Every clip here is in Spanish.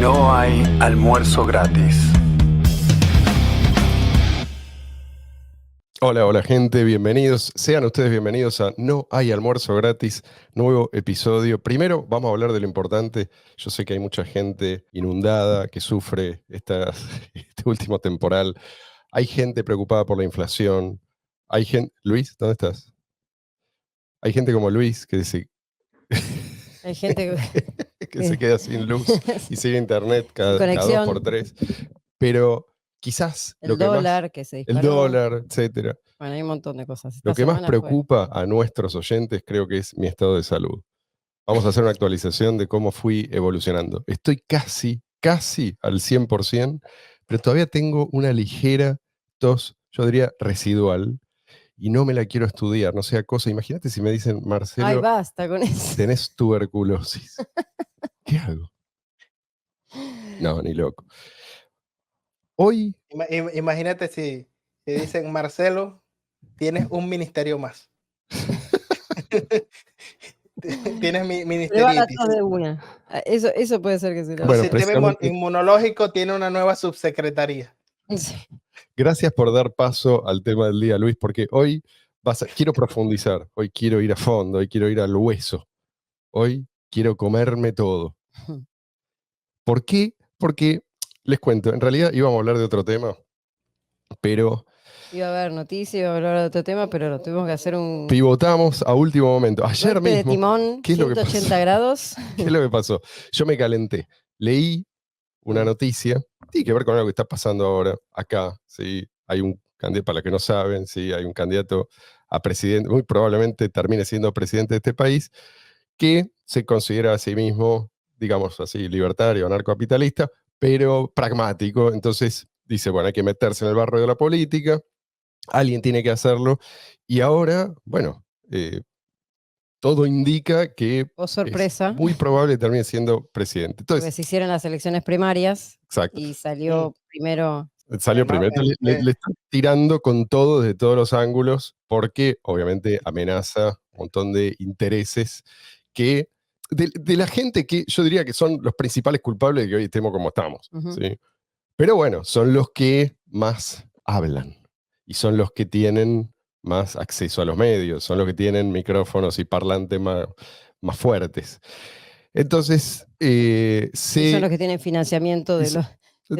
No hay almuerzo gratis. Hola, hola gente, bienvenidos. Sean ustedes bienvenidos a No hay almuerzo gratis, nuevo episodio. Primero vamos a hablar de lo importante. Yo sé que hay mucha gente inundada que sufre este último temporal. Hay gente preocupada por la inflación. Hay gente... Luis, ¿dónde estás? Hay gente como Luis que dice... Hay gente que se queda sin luz y sin internet sin cada 2 por conexión, 3. Pero quizás lo el que más... dólar que se El disparó. dólar, etcétera. Bueno, hay un montón de cosas. Lo Esta que más semana fue. preocupa a nuestros oyentes creo que es mi estado de salud. Vamos a hacer una actualización de cómo fui evolucionando. Estoy casi al 100%, pero todavía tengo una ligera tos, yo diría residual, y no me la quiero estudiar, no sea cosa. Imagínate si me dicen, Ay, Marcelo, basta con eso. tenés tuberculosis. ¿Qué hago? No, ni loco. Hoy, Imagínate si dicen, Marcelo, tienes un ministerio más. Tienes Le va la ministeritis. tos de una. Eso puede ser que se lo Bueno, Tu sistema precisamente- inmunológico tiene una nueva subsecretaría. Sí. gracias por dar paso al tema del día, Luis, porque hoy quiero profundizar, hoy quiero ir a fondo, hoy quiero ir al hueso, hoy quiero comerme todo. ¿Por qué? Porque, les cuento, en realidad íbamos a hablar de otro tema, pero Iba a haber noticias, iba a hablar de otro tema, pero tuvimos que hacer un pivotamos a último momento. Ayer golpe de mismo, timón, ¿qué es lo que 180 pasó? grados. ¿Qué es lo que pasó? Yo me calenté, leí una noticia, tiene que ver con algo que está pasando ahora, acá, ¿sí? Hay un candidato, para los que no saben, ¿sí? Hay un candidato a presidente, muy probablemente termine siendo presidente de este país, que se considera a sí mismo, digamos así, libertario, anarcocapitalista, pero pragmático. Entonces dice, bueno, hay que meterse en el barro de la política, alguien tiene que hacerlo, y ahora, bueno, todo indica que Oh, sorpresa. es muy probable que termine siendo presidente. Porque Entonces, se hicieron las elecciones primarias exacto. y salió primero. Salió primero. Entonces, le están tirando con todo desde todos los ángulos, porque obviamente amenaza un montón de intereses que. De la gente que yo diría que son los principales culpables de que hoy estemos como estamos. Ujú. ¿Sí? Pero bueno, son los que más hablan y son los que tienen más acceso a los medios, son los que tienen micrófonos y parlantes más fuertes. Entonces, Y son los que tienen financiamiento de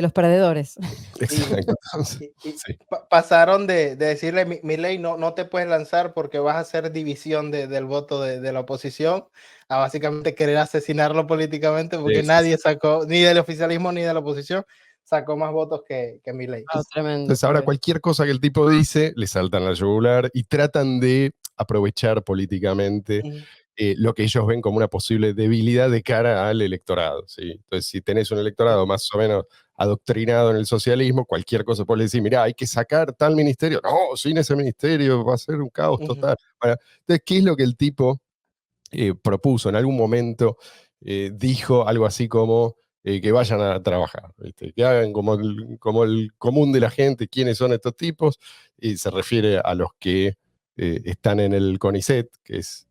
los perdedores. Exacto. Entonces, Y sí. pasaron de decirle, Milei, no te puedes lanzar porque vas a hacer división del voto de la oposición, a básicamente querer asesinarlo políticamente, porque Sí, nadie sacó, ni del oficialismo ni de la oposición, sacó más votos que Milei. Ah, tremendo. Entonces ahora pobre. cualquier cosa que el tipo dice, le saltan la yugular y tratan de aprovechar políticamente Ujú. lo que ellos ven como una posible debilidad de cara al electorado. ¿Sí? Entonces, si tenés un electorado más o menos adoctrinado en el socialismo, cualquier cosa puede decir, mirá, hay que sacar tal ministerio. No, sin ese ministerio va a ser un caos Ujú. total. Bueno, entonces, ¿qué es lo que el tipo propuso? En algún momento dijo algo así como que vayan a trabajar, ¿viste? Que hagan como el común de la gente, quiénes son estos tipos, y se refiere a los que están en el CONICET, que es...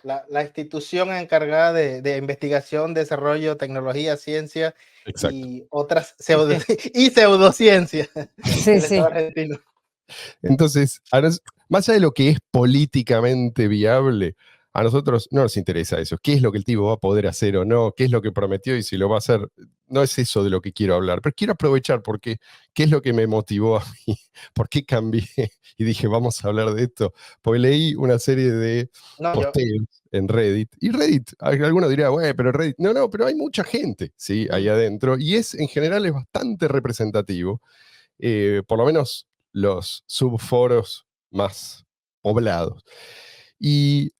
La institución encargada de investigación, desarrollo, tecnología, ciencia exacto. y otras pseudociencias Sí, del sí. Estado argentino. Entonces, más allá de lo que es políticamente viable, a nosotros no nos interesa eso. ¿Qué es lo que el tipo va a poder hacer o no? ¿Qué es lo que prometió y si lo va a hacer? No es eso de lo que quiero hablar, pero quiero aprovechar porque ¿qué es lo que me motivó a mí? ¿Por qué cambié y dije, vamos a hablar de esto? Porque leí una serie de No, yo, posteos en Reddit. Y Reddit, alguno diría, bueno, pero Reddit, no, pero hay mucha gente, ¿sí? Ahí adentro. Y en general es bastante representativo. Por lo menos los subforos más poblados. Y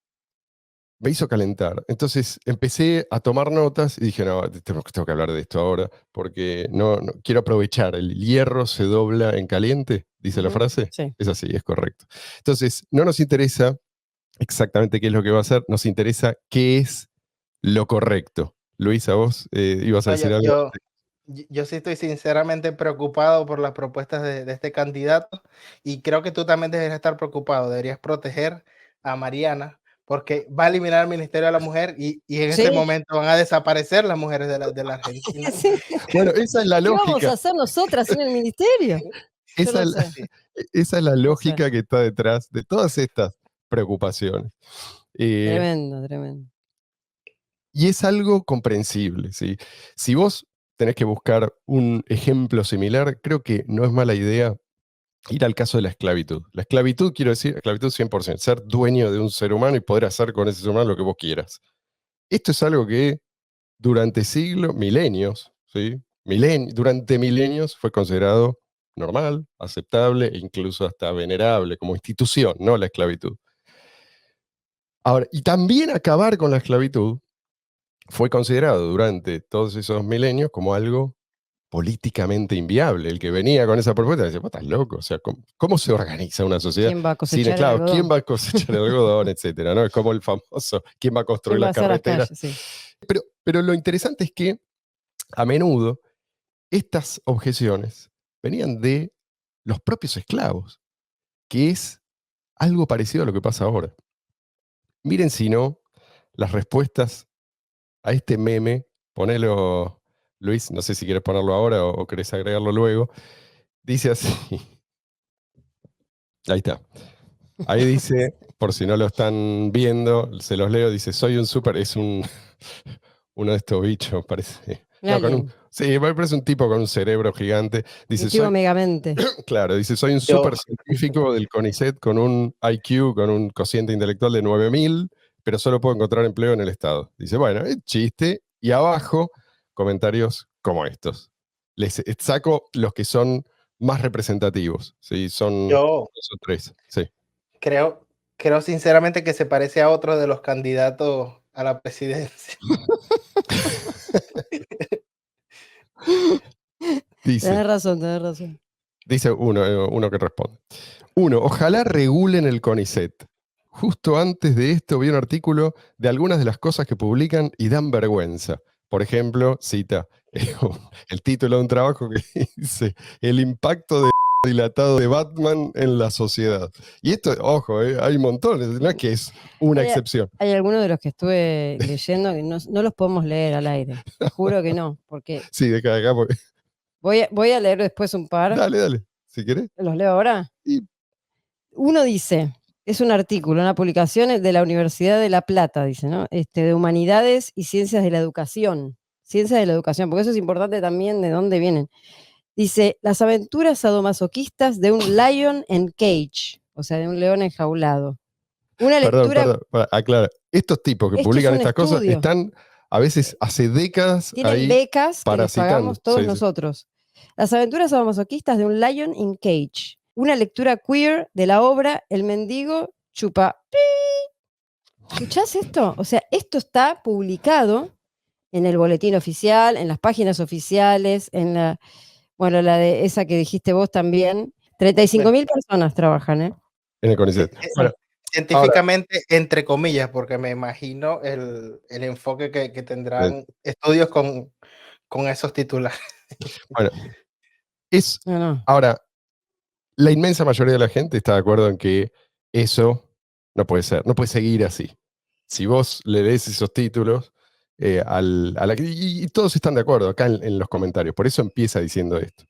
me hizo calentar. Entonces empecé a tomar notas y dije, no, tengo que hablar de esto ahora, porque no quiero aprovechar. El hierro se dobla en caliente, dice la Ujú. frase. Sí. Es así, es correcto. Entonces, no nos interesa exactamente qué es lo que va a hacer, nos interesa qué es lo correcto. Luisa, vos ibas a no, decir algo. yo sí estoy sinceramente preocupado por las propuestas de este candidato y creo que tú también deberías estar preocupado, deberías proteger a Mariana porque va a eliminar el Ministerio de la Mujer y en ese momento van a desaparecer las mujeres de la Argentina. Sí. Bueno, esa es la ¿Qué vamos a lógica. hacer nosotras en el ministerio? Esa, Yo no es sé. esa es la No sé. lógica que está detrás de todas estas preocupaciones. Tremendo, tremendo. Y es algo comprensible, ¿sí? Si vos tenés que buscar un ejemplo similar, creo que no es mala idea ir al caso de la esclavitud. La esclavitud, quiero decir, esclavitud 100%, ser dueño de un ser humano y poder hacer con ese ser humano lo que vos quieras. Esto es algo que durante siglos, milenios, ¿sí? Durante milenios fue considerado normal, aceptable e incluso hasta venerable como institución, ¿no? La esclavitud. Ahora, y también acabar con la esclavitud fue considerado durante todos esos milenios como algo políticamente inviable. El que venía con esa propuesta decía, vos estás loco, o sea, ¿cómo se organiza una sociedad ¿Quién va a sin cosechar el esclavos? ¿Quién algodón? va a cosechar el algodón, etcétera? ¿No? Es como el famoso, ¿quién va a construir ¿Quién va a las hacer las carreteras? calles? Sí. Pero lo interesante es que a menudo estas objeciones venían de los propios esclavos, que es algo parecido a lo que pasa ahora. Miren si no las respuestas a este meme, ponelo, Luis, no sé si quieres ponerlo ahora o querés agregarlo luego, dice así, ahí está, ahí dice, por si no lo están viendo, se los leo, dice, soy un súper, es uno de estos bichos, parece, no, sí, parece un tipo con un cerebro gigante, dice, Cultivo soy, Megamente. claro, dice, soy un Yo- súper científico del CONICET con un IQ, con un cociente intelectual de 9000, pero solo puedo encontrar empleo en el Estado. Dice, bueno, es chiste. Y abajo, comentarios como estos. Les saco los que son más representativos. ¿Sí? Son Yo 2 o 3. Sí. creo sinceramente que se parece a otro de los candidatos a la presidencia. Dice, Tenés razón. dice uno que responde. 1. Ojalá regulen el CONICET. Justo antes de esto vi un artículo de algunas de las cosas que publican y dan vergüenza. Por ejemplo, cita el título de un trabajo que dice el impacto dilatado de Batman en la sociedad. Y esto, ojo, hay montones, no es que es una excepción. Hay algunos de los que estuve leyendo que no los podemos leer al aire. Te juro que no, porque Sí, de acá, porque... voy a leer después un par. Dale, si querés. ¿Los leo ahora? Y... Uno dice, es un artículo, una publicación de la Universidad de La Plata, dice, ¿no? De Humanidades y Ciencias de la Educación. Ciencias de la Educación, porque eso es importante también de dónde vienen. Dice, las aventuras sadomasoquistas de un lion en cage, o sea, de un león enjaulado. Una lectura... Perdón, aclara. Estos tipos que publican estas cosas están a veces hace décadas tienen ahí becas que les parasitando. pagamos todos nosotros. Las aventuras sadomasoquistas de un lion in cage. Una lectura queer de la obra El mendigo chupa. ¿Escuchás esto? O sea, esto está publicado en el boletín oficial, en las páginas oficiales, en la de esa que dijiste vos también. 35.000 personas trabajan, ¿eh? En el CONICET. Bueno, científicamente, ahora, entre comillas, porque me imagino el enfoque que tendrán estudios con esos titulares. Bueno, ahora, la inmensa mayoría de la gente está de acuerdo en que eso no puede ser, no puede seguir así. Si vos le lees esos títulos, y todos están de acuerdo acá en los comentarios, por eso empieza diciendo esto.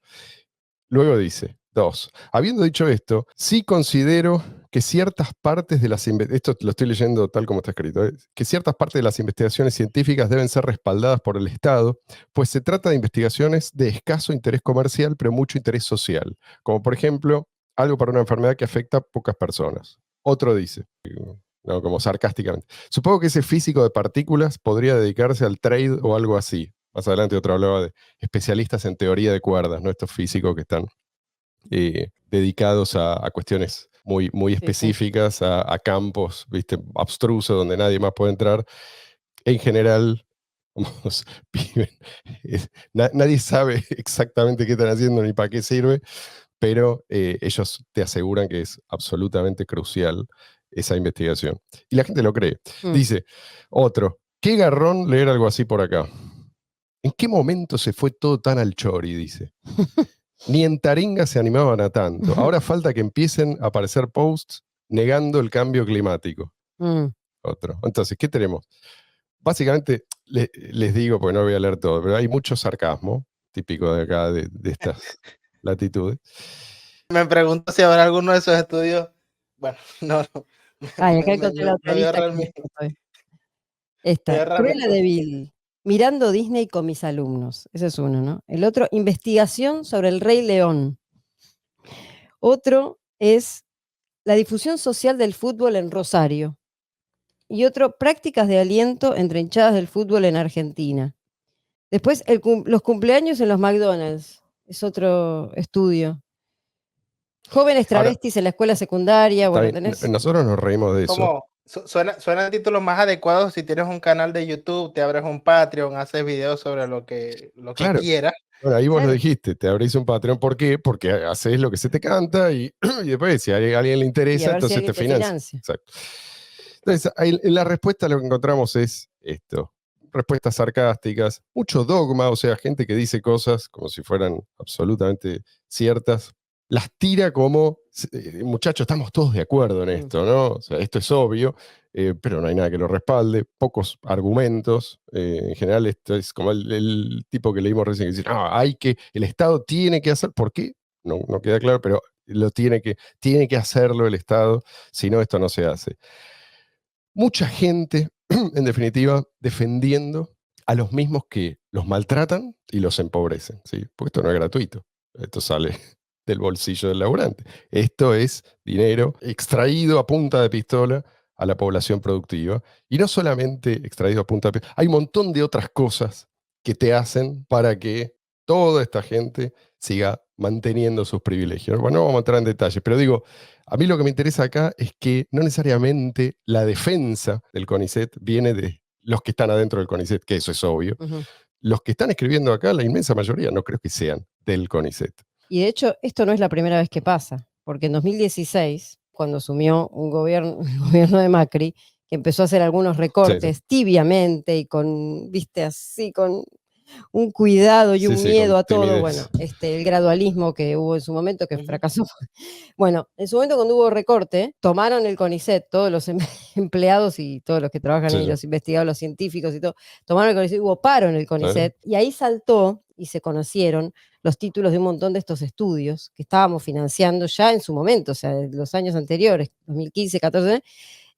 Luego dice, 2. Habiendo dicho esto, sí considero que ciertas partes de las esto lo estoy leyendo tal como está escrito, que ciertas partes de las investigaciones científicas deben ser respaldadas por el Estado, pues se trata de investigaciones de escaso interés comercial, pero mucho interés social, como por ejemplo, algo para una enfermedad que afecta a pocas personas. Otro dice, no, como sarcásticamente, supongo que ese físico de partículas podría dedicarse al trade o algo así. Más adelante otro hablaba de especialistas en teoría de cuerdas, ¿no? Estos físicos que están dedicados a cuestiones muy específicas, sí. A campos, ¿viste? Abstrusos donde nadie más puede entrar. En general, nadie sabe exactamente qué están haciendo ni para qué sirve, pero ellos te aseguran que es absolutamente crucial esa investigación. Y la gente lo cree. Dice, otro, qué garrón leer algo así por acá. ¿En qué momento se fue todo tan al chori? Dice. Ni en Taringa se animaban a tanto. Ahora falta que empiecen a aparecer posts negando el cambio climático. otro. Entonces, ¿qué tenemos? Básicamente, les digo, porque no voy a leer todo, pero hay mucho sarcasmo, típico de acá, de estas latitudes. Me pregunto si habrá alguno de esos estudios. Bueno, no, no. Ay, acá encontré la Me otra voy a lista. ahorrar mi- Esta, voy a ahorrar Cruella mi- de Vil, mirando Disney con mis alumnos. Ese es uno, ¿no? El otro, investigación sobre el Rey León. Otro es la difusión social del fútbol en Rosario. Y otro, prácticas de aliento entre hinchadas del fútbol en Argentina. Después, los cumpleaños en los McDonald's. Es otro estudio. Jóvenes Ahora, travestis en la escuela secundaria. está Bueno, bien, tenés. nosotros nos reímos de eso. Como suenan títulos más adecuados si tienes un canal de YouTube, te abres un Patreon, haces videos sobre lo que Claro. quieras. Bueno, ahí vos lo Claro. dijiste, te abrís un Patreon. ¿Por qué? Porque haces lo que se te canta y, y después, si a alguien le Y interesa, a ver si entonces alguien te te financia. financia. Exacto. Entonces, ahí, en la respuesta lo que encontramos es esto. Respuestas sarcásticas, mucho dogma, o sea, gente que dice cosas como si fueran absolutamente ciertas, las tira como, muchachos, estamos todos de acuerdo en esto, ¿no? O sea, esto es obvio, pero no hay nada que lo respalde, pocos argumentos, en general esto es como el tipo que leímos recién, que dice, no, el Estado tiene que hacer, ¿por qué? No queda claro, pero tiene que hacerlo el Estado, si no, esto no se hace. Mucha gente, en definitiva, defendiendo a los mismos que los maltratan y los empobrecen, ¿sí? Porque esto no es gratuito, esto sale del bolsillo del laburante. Esto es dinero extraído a punta de pistola a la población productiva. Y no solamente extraído a punta de pistola, hay un montón de otras cosas que te hacen para que toda esta gente siga manteniendo sus privilegios. Bueno, no vamos a entrar en detalles, pero digo, a mí lo que me interesa acá es que no necesariamente la defensa del CONICET viene de los que están adentro del CONICET, que eso es obvio. Ujú. Los que están escribiendo acá, la inmensa mayoría, no creo que sean del CONICET. Y de hecho, esto no es la primera vez que pasa, porque en 2016, cuando asumió el gobierno de Macri, que empezó a hacer algunos recortes tibiamente y con, viste, así, con un cuidado y Sí, un sí, miedo con a todo, timidez. bueno, el gradualismo que hubo en su momento, que Ujú. fracasó. Bueno, en su momento cuando hubo recorte, tomaron el CONICET, todos los empleados y todos los que trabajan Sí, ahí, sí. los investigadores, los científicos y todo, tomaron el CONICET, hubo paro en el CONICET, y ahí saltó y se conocieron los títulos de un montón de estos estudios que estábamos financiando ya en su momento, o sea, de los años anteriores, 2015, 14,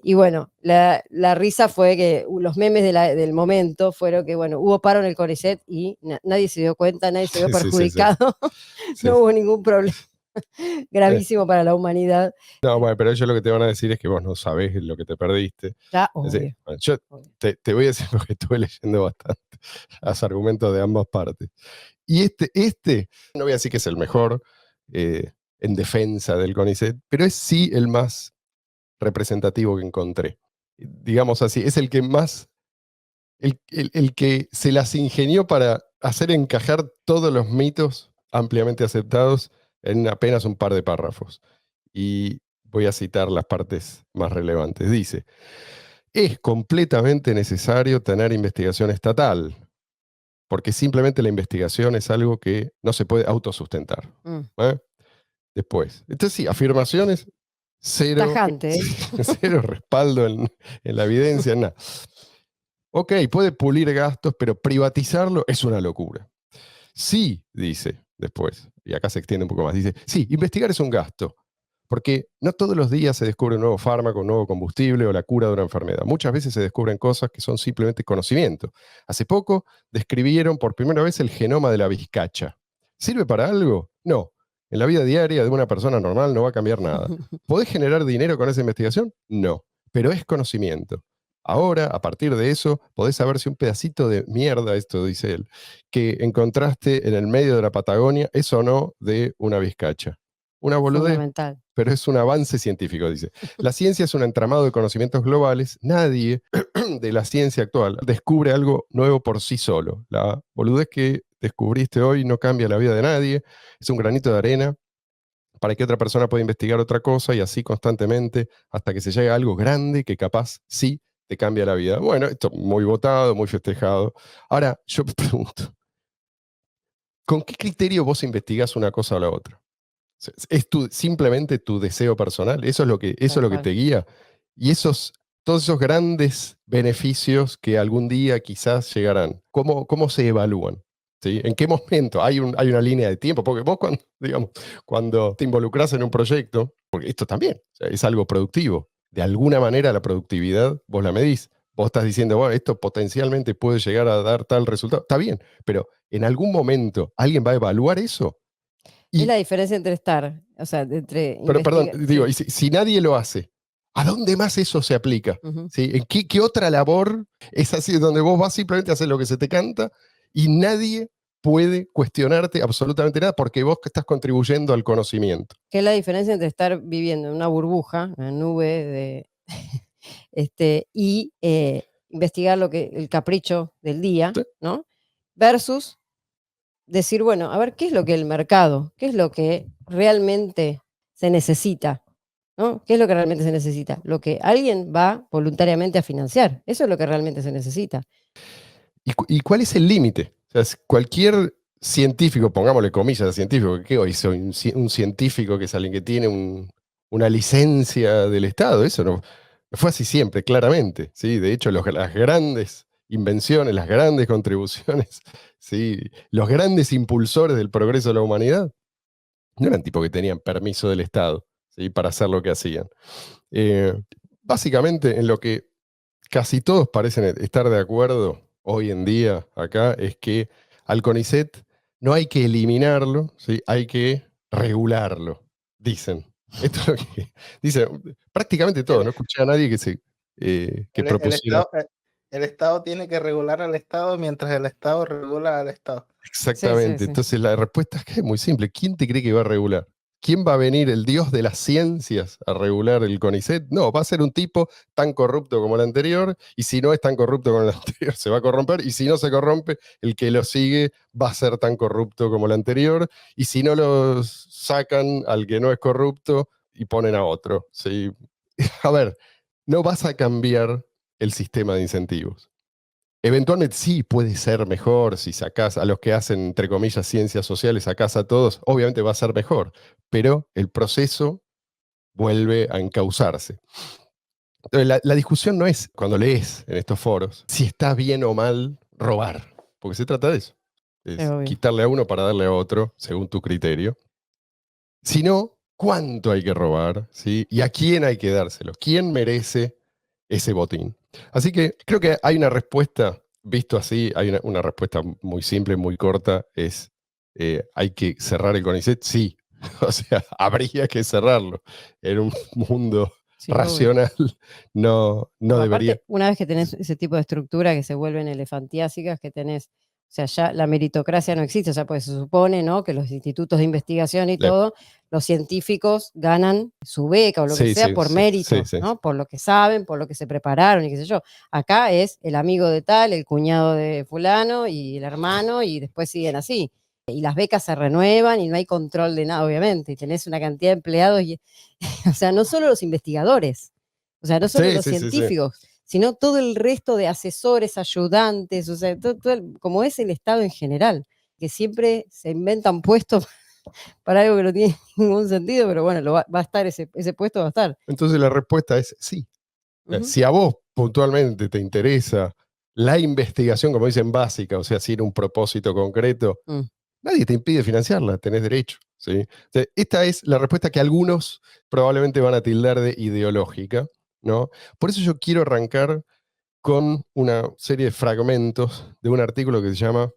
y bueno, la risa fue que los memes del momento fueron que, bueno, hubo paro en el CONICET y nadie se dio cuenta, nadie se vio Sí, sí, sí. perjudicado, Sí. no hubo ningún problema gravísimo para la humanidad. No, bueno, pero ellos lo que te van a decir es que vos no sabés lo que te perdiste. Ya, Es decir, obvio. bueno, yo te voy a decir porque estuve leyendo bastante los argumentos de ambas partes. Y no voy a decir que es el mejor en defensa del CONICET, pero es sí el más representativo que encontré. Digamos así, es el que más, el que se las ingenió para hacer encajar todos los mitos ampliamente aceptados en apenas un par de párrafos. Y voy a citar las partes más relevantes. Dice, es completamente necesario tener investigación estatal, porque simplemente la investigación es algo que no se puede autosustentar. ¿Eh? Después, entonces sí, afirmaciones, cero, Tajante, ¿eh? cero respaldo en la evidencia, nada. Ok, puede pulir gastos, pero privatizarlo es una locura. Sí, dice después, y acá se extiende un poco más, dice, sí, investigar es un gasto, porque no todos los días se descubre un nuevo fármaco, un nuevo combustible o la cura de una enfermedad. Muchas veces se descubren cosas que son simplemente conocimiento. Hace poco describieron por primera vez el genoma de la vizcacha. ¿Sirve para algo? No. En la vida diaria de una persona normal no va a cambiar nada. ¿Podés generar dinero con esa investigación? No. Pero es conocimiento. Ahora, a partir de eso, podés saber si un pedacito de mierda, esto dice él, que encontraste en el medio de la Patagonia es o no de una vizcacha. Una boludez, Fundamental. pero es un avance científico, dice. La ciencia es un entramado de conocimientos globales. Nadie de la ciencia actual descubre algo nuevo por sí solo. La boludez que descubriste hoy no cambia la vida de nadie. Es un granito de arena para que otra persona pueda investigar otra cosa y así constantemente hasta que se llegue a algo grande que capaz sí te cambia la vida. Bueno, esto muy votado, muy festejado. Ahora, yo me pregunto, ¿con qué criterio vos investigás una cosa o la otra? ¿Es simplemente tu deseo personal? ¿Eso es lo que Tal te cual. guía? Y esos todos esos grandes beneficios que algún día quizás llegarán, ¿cómo se evalúan? ¿Sí? ¿En qué momento? Hay una línea de tiempo, porque vos cuando te involucras en un proyecto, porque esto también, o sea, es algo productivo, de alguna manera la productividad vos la medís. Vos estás diciendo, bueno, esto potencialmente puede llegar a dar tal resultado. Está bien, pero en algún momento alguien va a evaluar eso. Es la diferencia entre estar, o sea, entre Pero perdón, investigar. digo, Sí. y si nadie lo hace, ¿a dónde más eso se aplica? Ujú. ¿Sí? ¿En qué otra labor es así, donde vos vas simplemente a hacer lo que se te canta y nadie puede cuestionarte absolutamente nada porque vos que estás contribuyendo al conocimiento? ¿Qué es la diferencia entre estar viviendo en una burbuja, una nube de y investigar el capricho del día, ¿Sí? ¿no? Versus decir, bueno, a ver, ¿qué es lo que el mercado, qué es lo que realmente se necesita? ¿No? ¿Qué es lo que realmente se necesita? Lo que alguien va voluntariamente a financiar. Eso es lo que realmente se necesita. ¿Y cuál es el límite? O sea, cualquier científico, pongámosle comillas a científico, ¿qué hoy soy? Un científico que es alguien que tiene una licencia del Estado, eso no fue así siempre, claramente. ¿Sí? De hecho, las grandes invenciones, las grandes contribuciones, ¿sí? Los grandes impulsores del progreso de la humanidad, no eran tipos que tenían permiso del Estado, ¿sí? Para hacer lo que hacían. Eh, Básicamente, en lo que casi todos parecen estar de acuerdo hoy en día acá, es que al CONICET no hay que eliminarlo, ¿sí? Hay que regularlo, dicen. Esto es lo que dicen prácticamente todo. El, No escuché a nadie que el propusiera Estado, el Estado tiene que regular al Estado mientras el Estado regula al Estado. Sí, sí, exactamente. sí. Entonces la respuesta es que es muy simple. ¿Quién te cree que va a regular? ¿Quién va a venir, el dios de las ciencias, a regular el CONICET? No, va a ser un tipo tan corrupto como el anterior, y si no es tan corrupto como el anterior, se va a corromper, y si no se corrompe, el que lo sigue va a ser tan corrupto como el anterior, y si no lo sacan al que no es corrupto y ponen a otro. ¿Sí? A ver, no vas a cambiar el sistema de incentivos. Eventualmente sí puede ser mejor si sacás a los que hacen, entre comillas, ciencias sociales, sacás a todos, obviamente va a ser mejor, pero el proceso vuelve a encauzarse. Entonces, la discusión no es, cuando lees en estos foros, si está bien o mal robar, porque se trata de eso. Es Es obvio. quitarle a uno para darle a otro, según tu criterio, sino cuánto hay que robar, ¿sí? Y a quién hay que dárselo, quién merece ese botín. Así que creo que hay una respuesta, visto así, hay una respuesta muy simple, muy corta, es, ¿hay que cerrar el CONICET? Sí, o sea, habría que cerrarlo. En un mundo Sí, obvio. racional no debería. Aparte, una vez que tenés ese tipo de estructura que se vuelven elefantiásicas, que tenés, o sea, ya la meritocracia no existe, o sea, pues se supone, ¿no? Que los institutos de investigación y le- todo, los científicos ganan su beca o lo que Sí, sea sí, por sí, sí, mérito, sí. ¿no? Por lo que saben, por lo que se prepararon y qué sé yo. Acá es el amigo de tal, el cuñado de fulano y el hermano y después siguen así. Y las becas se renuevan y no hay control de nada, obviamente, y tenés una cantidad de empleados, o sea, no solo los investigadores, o sea, no solo Sí, los sí, sí, sí. científicos, sino todo el resto de asesores, ayudantes, o sea, como es el Estado en general, que siempre se inventan puestos para algo que no tiene ningún sentido, pero bueno, va a estar ese puesto, va a estar. Entonces la respuesta es sí. Ujú. Si a vos puntualmente te interesa la investigación, como dicen, básica, o sea, sin un propósito concreto, Mm. nadie te impide financiarla, tenés derecho. ¿Sí? O sea, esta es la respuesta que algunos probablemente van a tildar de ideológica, ¿no? Por eso yo quiero arrancar con una serie de fragmentos de un artículo que se llama,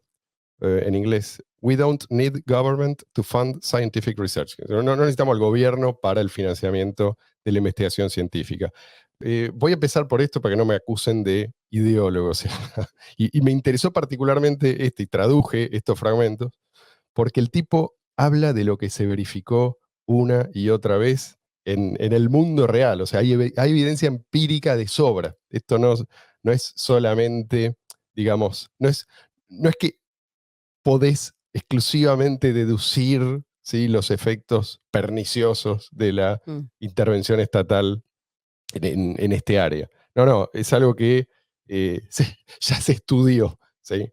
en inglés, We don't need government to fund scientific research. No necesitamos al gobierno para el financiamiento de la investigación científica. Voy a empezar por esto para que no me acusen de ideólogo. O sea, y me interesó particularmente y traduje estos fragmentos, porque el tipo habla de lo que se verificó una y otra vez en el mundo real. O sea, hay evidencia empírica de sobra. Esto no es solamente, digamos, no es que podés exclusivamente deducir, ¿sí? Los efectos perniciosos de la Mm. intervención estatal en este área. No, es algo que ya se estudió. ¿Sí?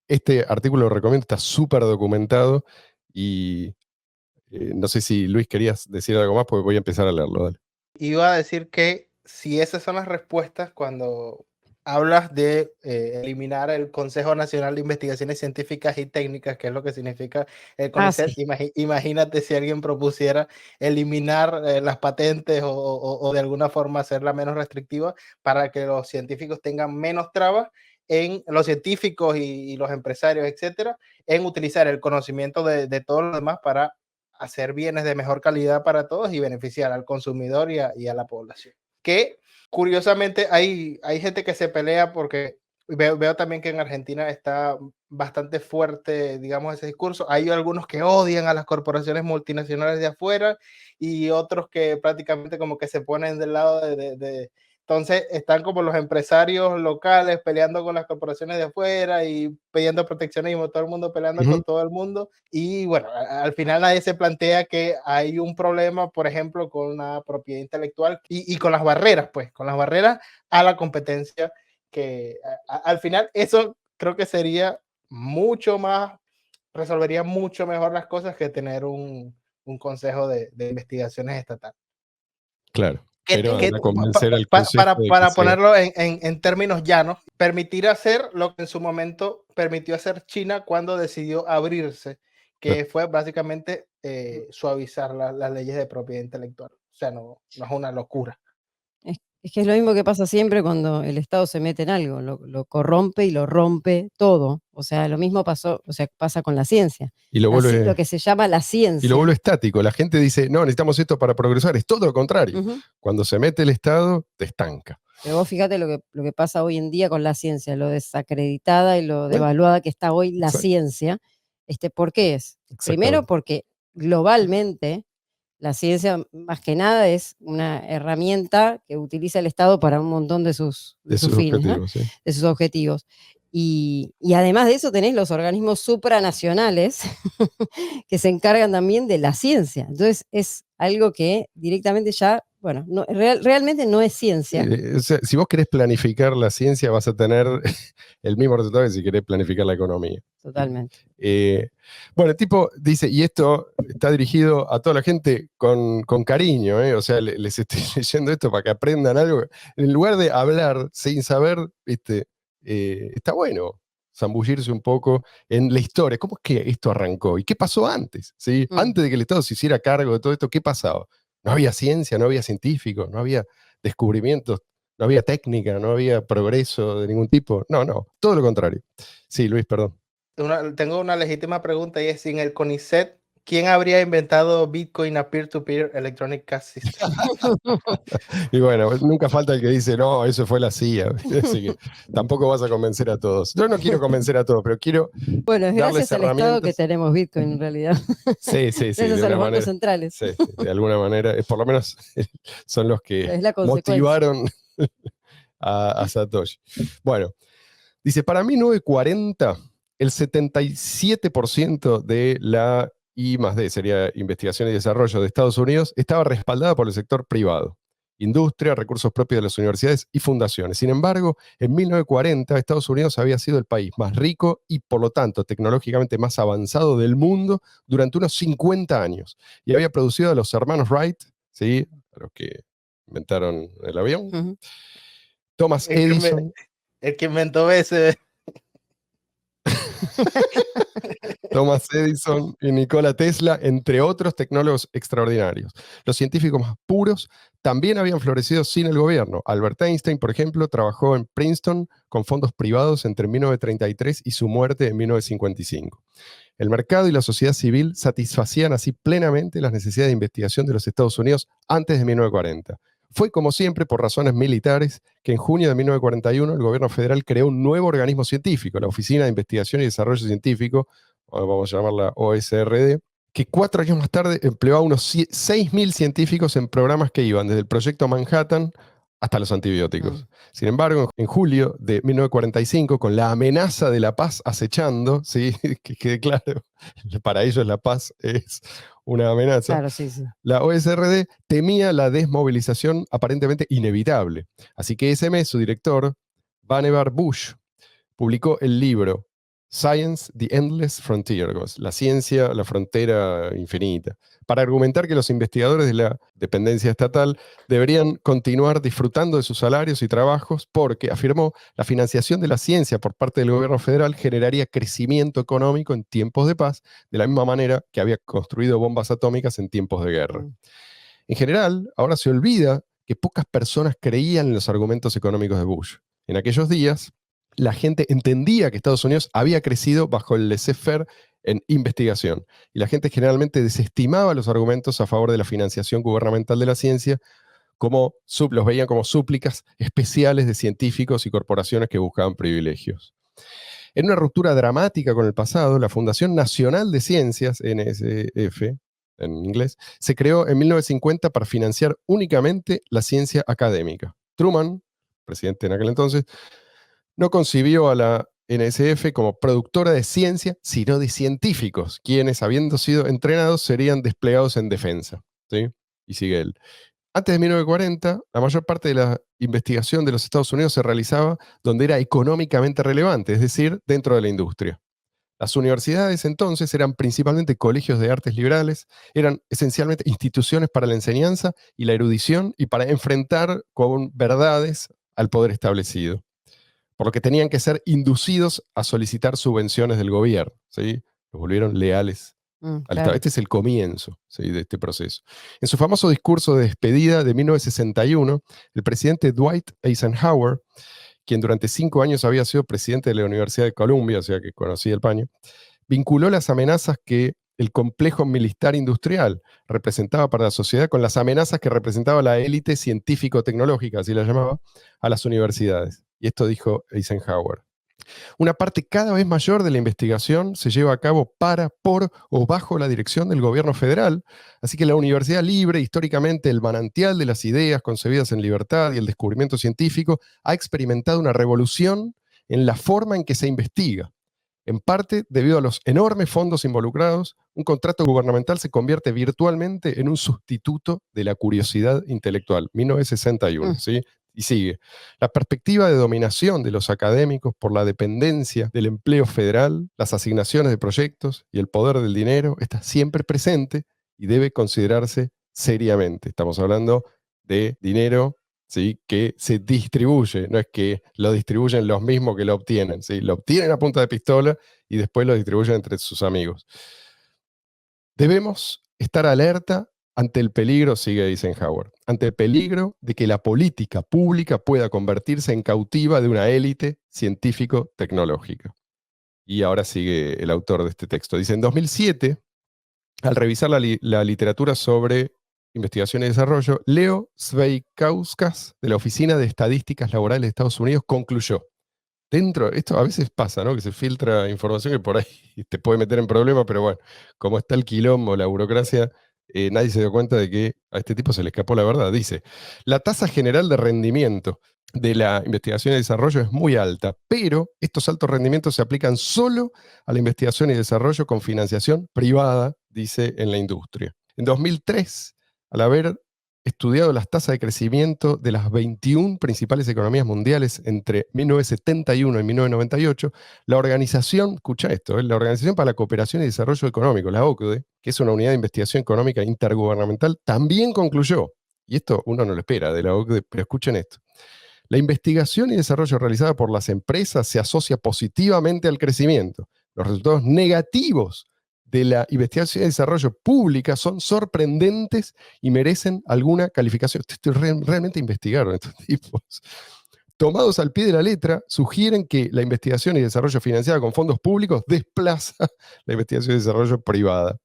Este artículo lo recomiendo, está súper documentado y no sé si Luis querías decir algo más, porque voy a empezar a leerlo. Dale. Iba a decir que si esas son las respuestas cuando hablas de eliminar el Consejo Nacional de Investigaciones Científicas y Técnicas, que es lo que significa el CONICET, sí. imagínate si alguien propusiera eliminar las patentes o de alguna forma hacerla menos restrictiva para que los científicos tengan menos trabas en los científicos y los empresarios, etcétera, en utilizar el conocimiento de todos los demás para hacer bienes de mejor calidad para todos y beneficiar al consumidor y a la población. Que curiosamente hay gente que se pelea porque veo también que en Argentina está bastante fuerte, digamos, ese discurso. Hay algunos que odian a las corporaciones multinacionales de afuera y otros que prácticamente como que se ponen del lado entonces están como los empresarios locales peleando con las corporaciones de afuera y pidiendo proteccionismo, todo el mundo peleando con todo el mundo. Y bueno, al final nadie se plantea que hay un problema, por ejemplo, con la propiedad intelectual y con las barreras, pues, con las barreras a la competencia, que al final eso creo que sería mucho más, resolvería mucho mejor las cosas que tener un consejo de investigaciones estatal. Claro. Pero anda a convencer al para Consejo de que sea. ponerlo en términos llanos, permitir hacer lo que en su momento permitió hacer China cuando decidió abrirse, que fue básicamente suavizar las leyes de propiedad intelectual. O sea, no es una locura. Es que es lo mismo que pasa siempre cuando el Estado se mete en algo, lo corrompe y lo rompe todo. O sea, lo mismo pasa con la ciencia. Y lo Lo que se llama la vuelve ciencia. estático. La gente dice, no, necesitamos esto para progresar. Es todo lo contrario. Ujú. Cuando se mete el Estado, te estanca. Pero vos fíjate lo que pasa hoy en día con la ciencia, lo desacreditada y lo Bueno, devaluada que está hoy la exacto. ciencia. ¿Por qué es? Primero Exactamente. porque globalmente la ciencia más que nada es una herramienta que utiliza el Estado para un montón de sus De sus fines, ¿no? objetivos, sí. De sus objetivos. Y además de eso tenés los organismos supranacionales que se encargan también de la ciencia. Entonces es algo que directamente ya, bueno, realmente no es ciencia. O sea, si vos querés planificar la ciencia, vas a tener el mismo resultado que si querés planificar la economía. Totalmente. Bueno, el tipo dice, y esto está dirigido a toda la gente con cariño, o sea, les estoy leyendo esto para que aprendan algo. En lugar de hablar sin saber, está bueno zambullirse un poco en la historia. ¿Cómo es que esto arrancó? ¿Y qué pasó antes? ¿Sí? Antes de que el Estado se hiciera cargo de todo esto, ¿qué pasaba? No había ciencia, no había científicos, no había descubrimientos, no había técnica, no había progreso de ningún tipo. No, todo lo contrario. Sí, Luis, perdón. Tengo una legítima pregunta y es, sin el CONICET, ¿quién habría inventado Bitcoin a peer-to-peer electronic cash system? Y bueno, nunca falta el que dice, no, eso fue la CIA. Así que tampoco vas a convencer a todos. Yo no quiero convencer a todos, pero quiero Bueno, es darles gracias al Estado que herramientas. tenemos Bitcoin en realidad. Sí, Gracias de a los una bancos manera. centrales. Sí, de alguna manera. Por lo menos son los que Es la consecuencia. motivaron a Satoshi. Bueno, dice, para 1940, el 77% de la I+D, sería investigación y desarrollo de Estados Unidos, estaba respaldada por el sector privado. Industria, recursos propios de las universidades y fundaciones. Sin embargo, en 1940 Estados Unidos había sido el país más rico y por lo tanto tecnológicamente más avanzado del mundo durante unos 50 años. Y había producido a los hermanos Wright, ¿sí? A los que inventaron el avión. Ujú. Thomas Edison. El que inventó ese. Thomas Edison y Nikola Tesla, entre otros tecnólogos extraordinarios. Los científicos más puros también habían florecido sin el gobierno. Albert Einstein, por ejemplo, trabajó en Princeton con fondos privados entre 1933 y su muerte en 1955. El mercado y la sociedad civil satisfacían así plenamente las necesidades de investigación de los Estados Unidos antes de 1940. Fue, como siempre, por razones militares que en junio de 1941 el gobierno federal creó un nuevo organismo científico, la Oficina de Investigación y Desarrollo Científico, vamos a llamarla OSRD, que 4 años más tarde empleó a unos 6.000 científicos en programas que iban desde el Proyecto Manhattan hasta los antibióticos. Sin embargo, en julio de 1945, con la amenaza de la paz acechando, ¿sí? Que quede claro, para ellos la paz es una amenaza. Claro, sí. La OSRD temía la desmovilización aparentemente inevitable. Así que ese mes su director, Vannevar Bush, publicó el libro Science, the Endless Frontier, la ciencia, la frontera infinita, para argumentar que los investigadores de la dependencia estatal deberían continuar disfrutando de sus salarios y trabajos porque, afirmó, la financiación de la ciencia por parte del gobierno federal generaría crecimiento económico en tiempos de paz, de la misma manera que había construido bombas atómicas en tiempos de guerra. En general, ahora se olvida que pocas personas creían en los argumentos económicos de Bush. En aquellos días, la gente entendía que Estados Unidos había crecido bajo el laissez-faire en investigación, y la gente generalmente desestimaba los argumentos a favor de la financiación gubernamental de la ciencia, los veían como súplicas especiales de científicos y corporaciones que buscaban privilegios. En una ruptura dramática con el pasado, la Fundación Nacional de Ciencias, NSF, en inglés, se creó en 1950 para financiar únicamente la ciencia académica. Truman, presidente en aquel entonces, no concibió a la NSF como productora de ciencia, sino de científicos, quienes, habiendo sido entrenados, serían desplegados en defensa. ¿Sí? Y sigue él. Antes de 1940, la mayor parte de la investigación de los Estados Unidos se realizaba donde era económicamente relevante, es decir, dentro de la industria. Las universidades entonces eran principalmente colegios de artes liberales, eran esencialmente instituciones para la enseñanza y la erudición y para enfrentar con verdades al poder establecido, por lo que tenían que ser inducidos a solicitar subvenciones del gobierno, ¿sí? Los volvieron leales al Estado. Claro. Este es el comienzo, ¿sí?, de este proceso. En su famoso discurso de despedida de 1961, el presidente Dwight Eisenhower, quien durante 5 años había sido presidente de la Universidad de Columbia, o sea que conocía el paño, vinculó las amenazas que el complejo militar industrial representaba para la sociedad con las amenazas que representaba la élite científico-tecnológica, así la llamaba, a las universidades. Y esto dijo Eisenhower. Una parte cada vez mayor de la investigación se lleva a cabo para, por o bajo la dirección del gobierno federal, así que la universidad libre, históricamente el manantial de las ideas concebidas en libertad y el descubrimiento científico, ha experimentado una revolución en la forma en que se investiga. En parte, debido a los enormes fondos involucrados, un contrato gubernamental se convierte virtualmente en un sustituto de la curiosidad intelectual. 1961, ¿sí? Y sigue. La perspectiva de dominación de los académicos por la dependencia del empleo federal, las asignaciones de proyectos y el poder del dinero está siempre presente y debe considerarse seriamente. Estamos hablando de dinero, ¿sí?, que se distribuye, no es que lo distribuyen los mismos que lo obtienen, ¿sí? Lo obtienen a punta de pistola y después lo distribuyen entre sus amigos. Debemos estar alerta ante el peligro, sigue Eisenhower, ante el peligro de que la política pública pueda convertirse en cautiva de una élite científico-tecnológica. Y ahora sigue el autor de este texto. Dice, en 2007, al revisar la literatura sobre investigación y desarrollo, Leo Sveikauskas, de la Oficina de Estadísticas Laborales de Estados Unidos, concluyó. Esto a veces pasa, ¿no? Que se filtra información que por ahí te puede meter en problemas, pero bueno, como está el quilombo, la burocracia, nadie se dio cuenta de que a este tipo se le escapó la verdad. Dice, la tasa general de rendimiento de la investigación y desarrollo es muy alta, pero estos altos rendimientos se aplican solo a la investigación y desarrollo con financiación privada, dice, en la industria. En 2003, al haber estudiado las tasas de crecimiento de las 21 principales economías mundiales entre 1971 y 1998, la organización, escucha esto, la Organización para la Cooperación y Desarrollo Económico, la OCDE, que es una unidad de investigación económica intergubernamental, también concluyó, y esto uno no lo espera de la OCDE, pero escuchen esto, la investigación y desarrollo realizada por las empresas se asocia positivamente al crecimiento. Los resultados negativos de la investigación y desarrollo pública son sorprendentes y merecen alguna calificación. Realmente investigaron estos tipos. Tomados al pie de la letra, sugieren que la investigación y desarrollo financiada con fondos públicos desplaza la investigación y desarrollo privada.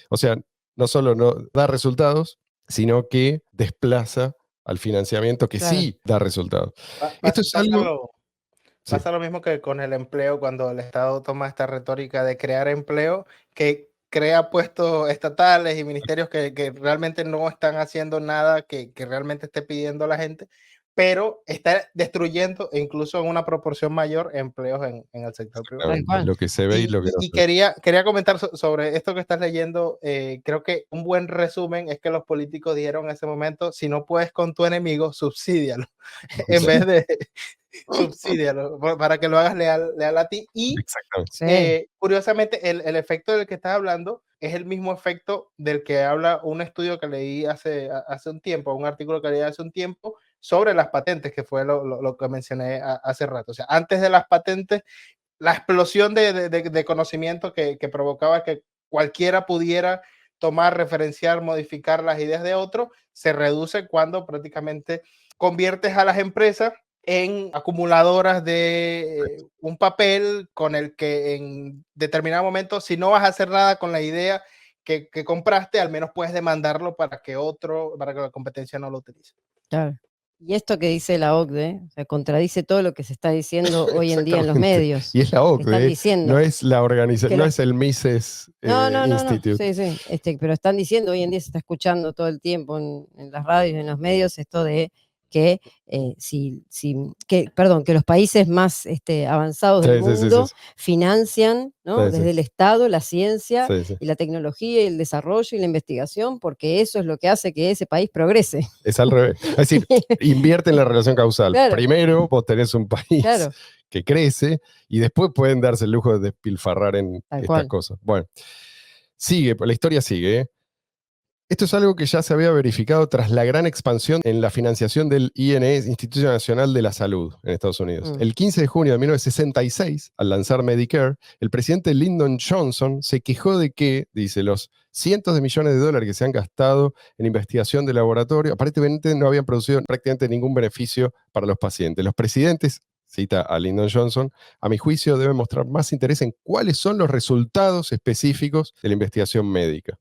O sea, no solo no da resultados, sino que desplaza al financiamiento que Claro. sí da resultados. Esto es Pasa algo... Sí. Pasa lo mismo que con el empleo, cuando el Estado toma esta retórica de crear empleo, que crea puestos estatales y ministerios que realmente no están haciendo nada que realmente esté pidiendo la gente, pero está destruyendo, e incluso en una proporción mayor, empleos en el sector privado. Tal cual. Lo que se ve y lo que no Y se ve. quería comentar sobre esto que estás leyendo. Creo que un buen resumen es que los políticos dijeron en ese momento: si no puedes con tu enemigo, subsídialo, en vez de subsídialo, para que lo hagas leal a ti. Y Exactamente. Sí. curiosamente, el efecto del que estás hablando es el mismo efecto del que habla un estudio que leí hace un tiempo, un artículo que leí hace un tiempo sobre las patentes, que fue lo que mencioné hace rato. O sea, antes de las patentes, la explosión de conocimiento que provocaba que cualquiera pudiera tomar, referenciar, modificar las ideas de otro, se reduce cuando prácticamente conviertes a las empresas en acumuladoras de un papel con el que en determinado momento, si no vas a hacer nada con la idea que compraste, al menos puedes demandarlo para que la competencia no lo utilice. Claro. Y esto que dice la OCDE, o sea, contradice todo lo que se está diciendo hoy en día en los Exactamente. medios. Y es la Están OCDE, diciendo no es la organización, que no la- es el Mises No, Institute. sí, pero están diciendo, hoy en día se está escuchando todo el tiempo en las radios, en los medios, esto de que, que los países más avanzados del Sí, sí, mundo sí. financian, ¿no? Sí, sí. Desde el Estado la ciencia Sí, sí. y la tecnología y el desarrollo y la investigación, porque eso es lo que hace que ese país progrese. Es al revés. Es decir, invierte en la relación causal. Claro. Primero vos tenés un país Claro. que crece y después pueden darse el lujo de despilfarrar en Tal estas cual. cosas. Bueno, la historia sigue, ¿eh? Esto es algo que ya se había verificado tras la gran expansión en la financiación del INE, Instituto Nacional de la Salud, en Estados Unidos. El 15 de junio de 1966, al lanzar Medicare, el presidente Lyndon Johnson se quejó de que, dice, los cientos de millones de dólares que se han gastado en investigación de laboratorio aparentemente no habían producido prácticamente ningún beneficio para los pacientes. Los presidentes, cita a Lyndon Johnson, a mi juicio deben mostrar más interés en cuáles son los resultados específicos de la investigación médica.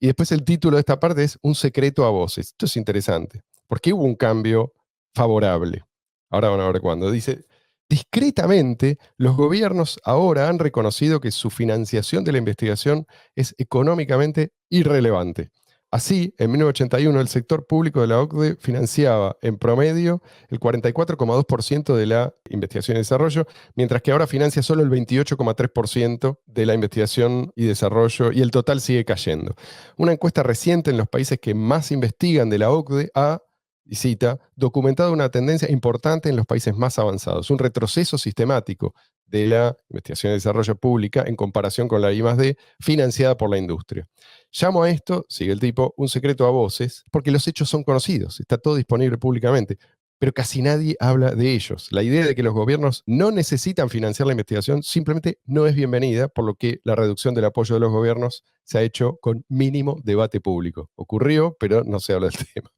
Y después el título de esta parte es Un secreto a voces. Esto es interesante, porque hubo un cambio favorable. Ahora van a ver cuándo. Dice, discretamente, los gobiernos ahora han reconocido que su financiación de la investigación es económicamente irrelevante. Así, en 1981, el sector público de la OCDE financiaba en promedio el 44,2% de la investigación y desarrollo, mientras que ahora financia solo el 28,3% de la investigación y desarrollo, y el total sigue cayendo. Una encuesta reciente en los países que más investigan de la OCDE ha, y cita, documentado una tendencia importante en los países más avanzados, un retroceso sistemático de la investigación y desarrollo pública en comparación con la I+D financiada por la industria. Llamo a esto, sigue el tipo, un secreto a voces, porque los hechos son conocidos, está todo disponible públicamente, pero casi nadie habla de ellos. La idea de que los gobiernos no necesitan financiar la investigación simplemente no es bienvenida, por lo que la reducción del apoyo de los gobiernos se ha hecho con mínimo debate público. Ocurrió, pero no se habla del tema.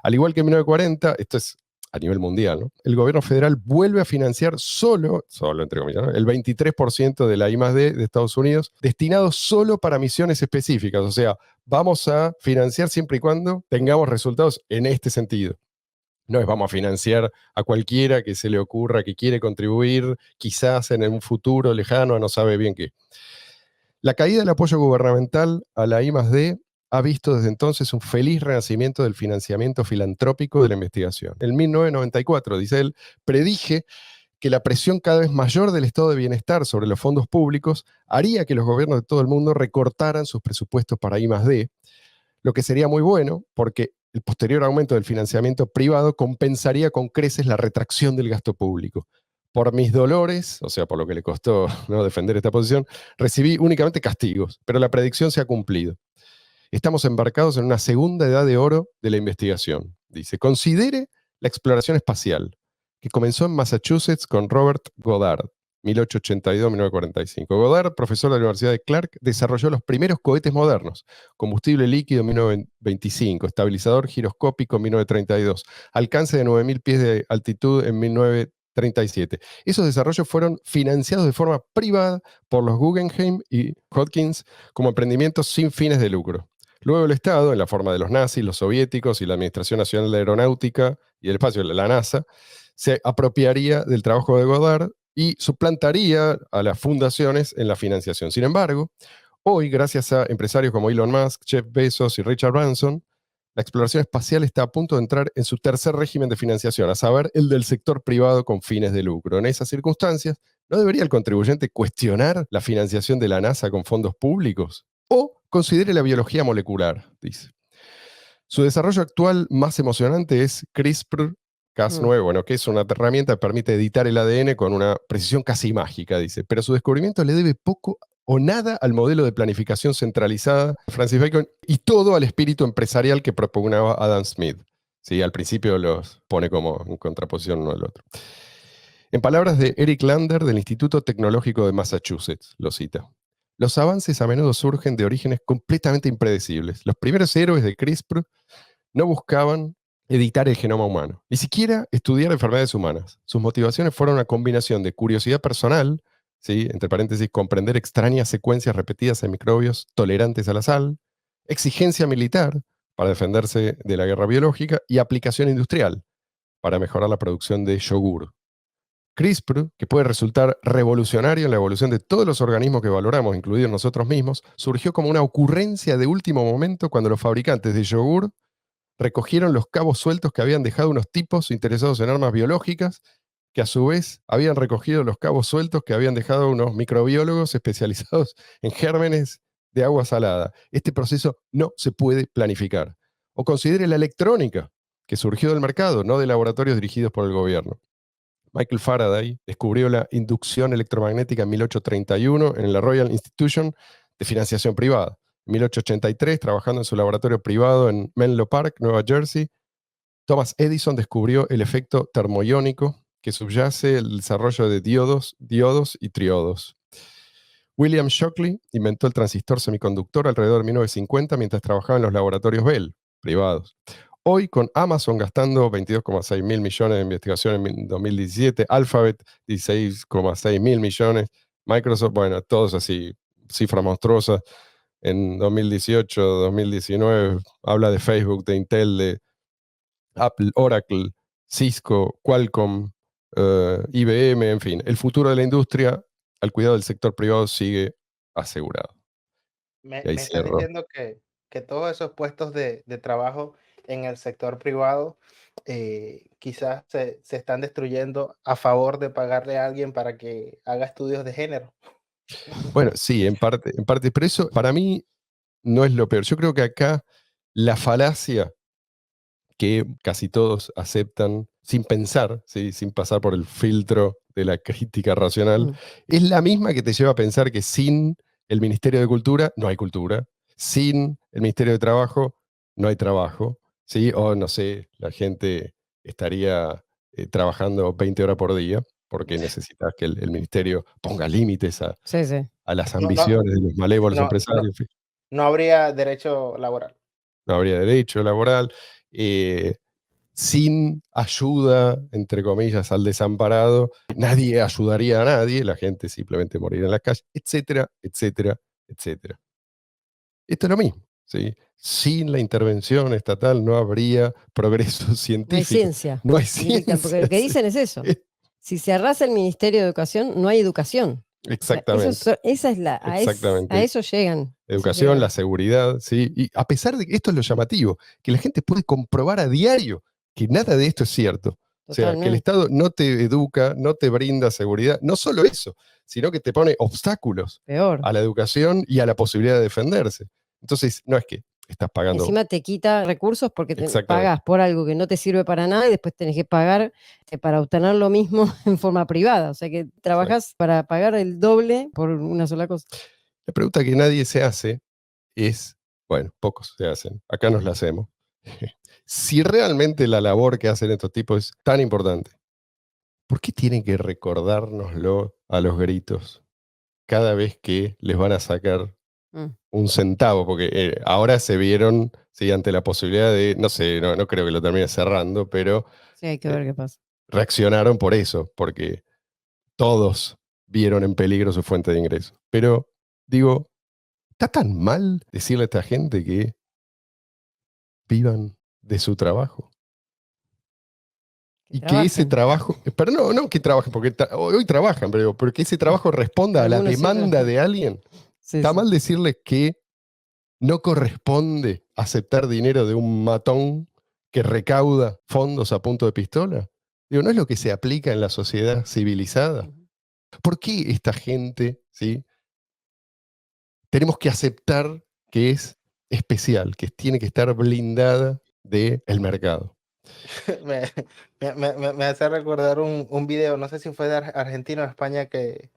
Al igual que en 1940, esto es a nivel mundial, ¿no? El gobierno federal vuelve a financiar solo entre comillas, ¿no? El 23% de la I+D de Estados Unidos, destinado solo para misiones específicas. O sea, vamos a financiar siempre y cuando tengamos resultados en este sentido. No es vamos a financiar a cualquiera que se le ocurra que quiere contribuir, quizás en un futuro lejano, no sabe bien qué. La caída del apoyo gubernamental a la I+D ha visto desde entonces un feliz renacimiento del financiamiento filantrópico de la investigación. En 1994, dice él, predije que la presión cada vez mayor del estado de bienestar sobre los fondos públicos haría que los gobiernos de todo el mundo recortaran sus presupuestos para I+D, lo que sería muy bueno porque el posterior aumento del financiamiento privado compensaría con creces la retracción del gasto público. Por mis dolores, o sea, por lo que le costó, ¿no?, defender esta posición, recibí únicamente castigos, pero la predicción se ha cumplido. Estamos embarcados en una segunda edad de oro de la investigación. Dice, considere la exploración espacial, que comenzó en Massachusetts con Robert Goddard, 1882-1945. Goddard, profesor de la Universidad de Clark, desarrolló los primeros cohetes modernos, combustible líquido en 1925, estabilizador giroscópico en 1932, alcance de 9.000 pies de altitud en 1937. Esos desarrollos fueron financiados de forma privada por los Guggenheim y Hopkins como emprendimientos sin fines de lucro. Luego el Estado, en la forma de los nazis, los soviéticos y la Administración Nacional de Aeronáutica y del Espacio, la NASA, se apropiaría del trabajo de Goddard y suplantaría a las fundaciones en la financiación. Sin embargo, hoy, gracias a empresarios como Elon Musk, Jeff Bezos y Richard Branson, la exploración espacial está a punto de entrar en su tercer régimen de financiación, a saber, el del sector privado con fines de lucro. En esas circunstancias, ¿no debería el contribuyente cuestionar la financiación de la NASA con fondos públicos? O considere la biología molecular, dice. Su desarrollo actual más emocionante es CRISPR-Cas9, bueno, que es una herramienta que permite editar el ADN con una precisión casi mágica, dice. Pero su descubrimiento le debe poco o nada al modelo de planificación centralizada de Francis Bacon y todo al espíritu empresarial que propugnaba Adam Smith. Sí, al principio los pone como en contraposición uno al otro. En palabras de Eric Lander del Instituto Tecnológico de Massachusetts, lo cita. Los avances a menudo surgen de orígenes completamente impredecibles. Los primeros héroes de CRISPR no buscaban editar el genoma humano, ni siquiera estudiar enfermedades humanas. Sus motivaciones fueron una combinación de curiosidad personal, ¿sí? Entre paréntesis, comprender extrañas secuencias repetidas en microbios tolerantes a la sal, exigencia militar para defenderse de la guerra biológica y aplicación industrial para mejorar la producción de yogur. CRISPR, que puede resultar revolucionario en la evolución de todos los organismos que valoramos, incluidos nosotros mismos, surgió como una ocurrencia de último momento cuando los fabricantes de yogur recogieron los cabos sueltos que habían dejado unos tipos interesados en armas biológicas, que a su vez habían recogido los cabos sueltos que habían dejado unos microbiólogos especializados en gérmenes de agua salada. Este proceso no se puede planificar. O considere la electrónica, que surgió del mercado, no de laboratorios dirigidos por el gobierno. Michael Faraday descubrió la inducción electromagnética en 1831 en la Royal Institution de Financiación Privada. En 1883, trabajando en su laboratorio privado en Menlo Park, Nueva Jersey, Thomas Edison descubrió el efecto termoiónico que subyace el desarrollo de diodos y triodos. William Shockley inventó el transistor semiconductor alrededor de 1950 mientras trabajaba en los laboratorios Bell, privados. Hoy, con Amazon gastando 22,6 mil millones de investigación en 2017, Alphabet 16,6 mil millones, Microsoft, bueno, todos así, cifras monstruosas. En 2018, 2019, habla de Facebook, de Intel, de Apple, Oracle, Cisco, Qualcomm, IBM, en fin. El futuro de la industria al cuidado del sector privado sigue asegurado. Me Y ahí estás cierro. diciendo que todos esos puestos de trabajo en el sector privado quizás se están destruyendo a favor de pagarle a alguien para que haga estudios de género. Bueno, sí, en parte, pero eso para mí no es lo peor. Yo creo que acá la falacia que casi todos aceptan sin pensar, ¿sí? Sin pasar por el filtro de la crítica racional, es la misma que te lleva a pensar que sin el Ministerio de Cultura no hay cultura, sin el Ministerio de Trabajo no hay trabajo, ¿sí? O no sé, la gente estaría trabajando 20 horas por día porque necesitas que el ministerio ponga límites Sí, sí. a las No, no, ambiciones de los malévolos no, empresarios. En fin. no habría derecho laboral. No habría derecho laboral, sin ayuda, entre comillas, al desamparado, nadie ayudaría a nadie, la gente simplemente moriría en la calle, etcétera, etcétera, etcétera. Esto es lo mismo, ¿sí? Sin la intervención estatal no habría progreso científico. No hay ciencia. No hay Directa, ciencia. porque lo que dicen es eso. Si se arrasa el Ministerio de Educación, no hay educación. Exactamente. O sea, esa es Exactamente. a eso llegan. Educación, Llegan. la seguridad, ¿sí? Y a pesar de que esto es lo llamativo, que la gente puede comprobar a diario que nada de esto es cierto. O sea, que el Estado no te educa, no te brinda seguridad, no solo eso, sino que te pone obstáculos Peor. a la educación y a la posibilidad de defenderse. Entonces, no es que estás pagando. Encima te quita recursos porque te Exactamente. pagas por algo que no te sirve para nada y después tenés que pagar para obtener lo mismo en forma privada. O sea que trabajas para pagar el doble por una sola cosa. La pregunta que nadie se hace es, bueno, pocos se hacen, acá nos la hacemos. Si realmente la labor que hacen estos tipos es tan importante, ¿por qué tienen que recordárnoslo a los gritos cada vez que les van a sacar un centavo? Porque ahora se vieron, ¿sí? Ante la posibilidad de, no sé, no creo que lo termine cerrando, pero Sí, hay que ver qué pasa. reaccionaron por eso, porque todos vieron en peligro su fuente de ingreso. Pero, digo, ¿está tan mal decirle a esta gente que vivan de su trabajo? Y que ese trabajo, pero no que trabajen, porque hoy trabajan, pero que ese trabajo responda a la demanda de alguien. Sí, ¿Está sí. mal decirles que no corresponde aceptar dinero de un matón que recauda fondos a punto de pistola? Digo, ¿no es lo que se aplica en la sociedad civilizada? ¿Por qué esta gente, ¿sí? Tenemos que aceptar que es especial, que tiene que estar blindada del mercado? Me, me hace recordar un video, no sé si fue de Argentina o España que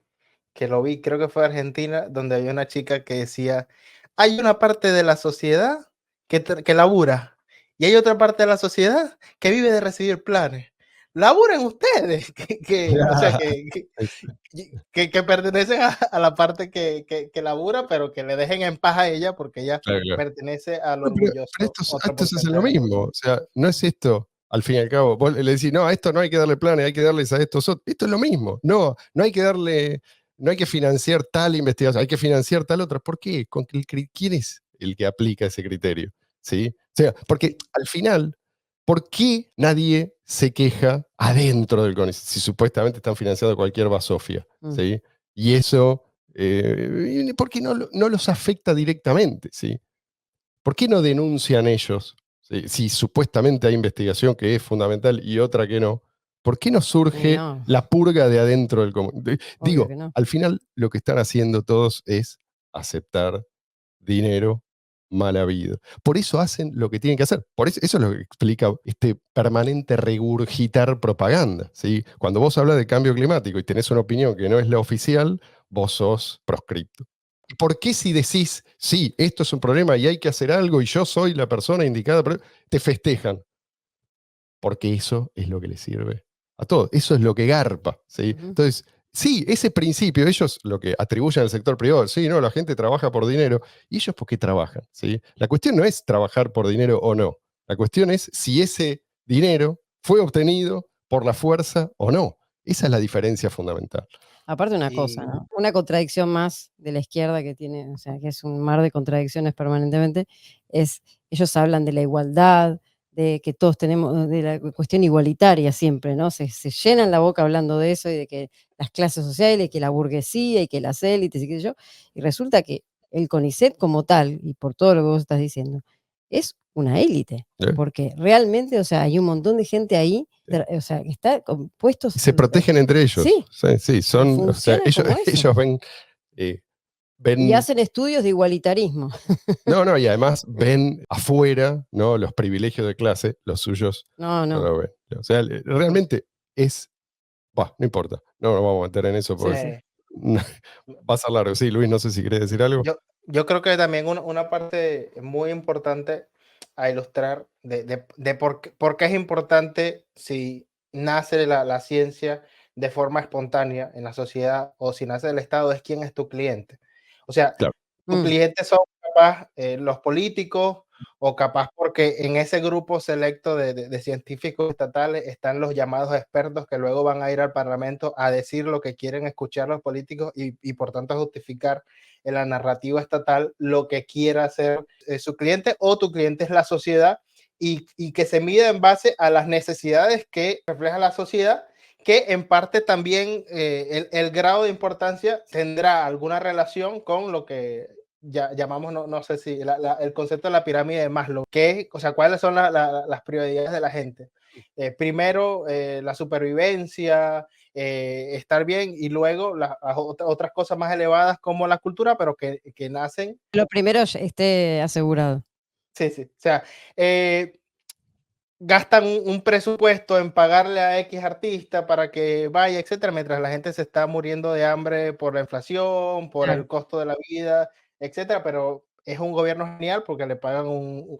lo vi, creo que fue Argentina, donde había una chica que decía, hay una parte de la sociedad que labura y hay otra parte de la sociedad que vive de recibir planes. Laburen ustedes, o sea, que pertenecen a la parte que labura, pero que le dejen en paz a ella porque ella Claro. pertenece al No, pero orgulloso otro estos hacen lo porcentaje. mismo. O sea, no es esto, al fin y al cabo. Vos le decís, no, a esto no hay que darle planes, hay que darles a estos otros. Esto es lo mismo. No, no hay que darle, no hay que financiar tal investigación, hay que financiar tal otra. ¿Por qué? ¿Quién es el que aplica ese criterio? ¿Sí? O sea, porque al final, ¿por qué nadie se queja adentro del CONICET si supuestamente están financiando cualquier basofia? ¿Sí? Y eso, ¿por qué no los afecta directamente? ¿Sí? ¿Por qué no denuncian ellos? Si supuestamente hay investigación que es fundamental y otra que no, ¿por qué no surge No, la purga de adentro del común? obvio Digo, que no. al final lo que están haciendo todos es aceptar dinero mal habido. Por eso hacen lo que tienen que hacer. Eso es lo que explica este permanente regurgitar propaganda. ¿Sí? Cuando vos hablas de cambio climático y tenés una opinión que no es la oficial, vos sos proscripto. ¿Por qué si decís, sí, esto es un problema y hay que hacer algo y yo soy la persona indicada, te festejan? Porque eso es lo que les sirve a todos. Eso es lo que garpa. ¿Sí? Entonces, sí, ese principio, ellos lo que atribuyen al sector privado, sí, no, la gente trabaja por dinero. ¿Y ellos por qué trabajan? ¿Sí? La cuestión no es trabajar por dinero o no. La cuestión es si ese dinero fue obtenido por la fuerza o no. Esa es la diferencia fundamental. Aparte una cosa, Y ¿no? Una contradicción más de la izquierda que tiene, o sea, que es un mar de contradicciones permanentemente, es, ellos hablan de la igualdad, de que todos tenemos, de la cuestión igualitaria siempre, ¿no? Se llenan la boca hablando de eso y de que las clases sociales, y que la burguesía y que las élites y qué sé yo, y resulta que el CONICET como tal, y por todo lo que vos estás diciendo, es una élite, ¿Eh? porque realmente, o sea, hay un montón de gente ahí, o sea, que está con puestos. Se protegen entre ellos. Sí, Sí, sí, y son, o sea, funciona como eso. ellos ven, Y ven, hacen estudios de igualitarismo. no, y además ven afuera, ¿no? Los privilegios de clase, los suyos No, no no. lo ven. O sea, realmente es, no importa, no nos vamos a meter en eso Sí, porque sí. va a ser largo. Sí, Luis, no sé si querés decir algo. yo creo que también una parte muy importante a ilustrar de por qué es importante si nace la ciencia de forma espontánea en la sociedad o si nace del Estado es quién es tu cliente. O sea, Claro. tus clientes son capaz los políticos o capaz porque en ese grupo selecto de científicos estatales están los llamados expertos que luego van a ir al Parlamento a decir lo que quieren escuchar los políticos y por tanto justificar en la narrativa estatal lo que quiera hacer su cliente o tu cliente es la sociedad y que se mide en base a las necesidades que refleja la sociedad, que en parte también el grado de importancia tendrá alguna relación con lo que llamamos, no sé si, el concepto de la pirámide de Maslow, que, o sea, cuáles son las prioridades de la gente. Primero, la supervivencia, estar bien, y luego las otras cosas más elevadas como la cultura, pero que nacen. Lo primero esté asegurado. Sí, sí. O sea, gastan un presupuesto en pagarle a X artista para que vaya, etcétera, mientras la gente se está muriendo de hambre por la inflación, por Claro. el costo de la vida, etcétera, pero es un gobierno genial porque le pagan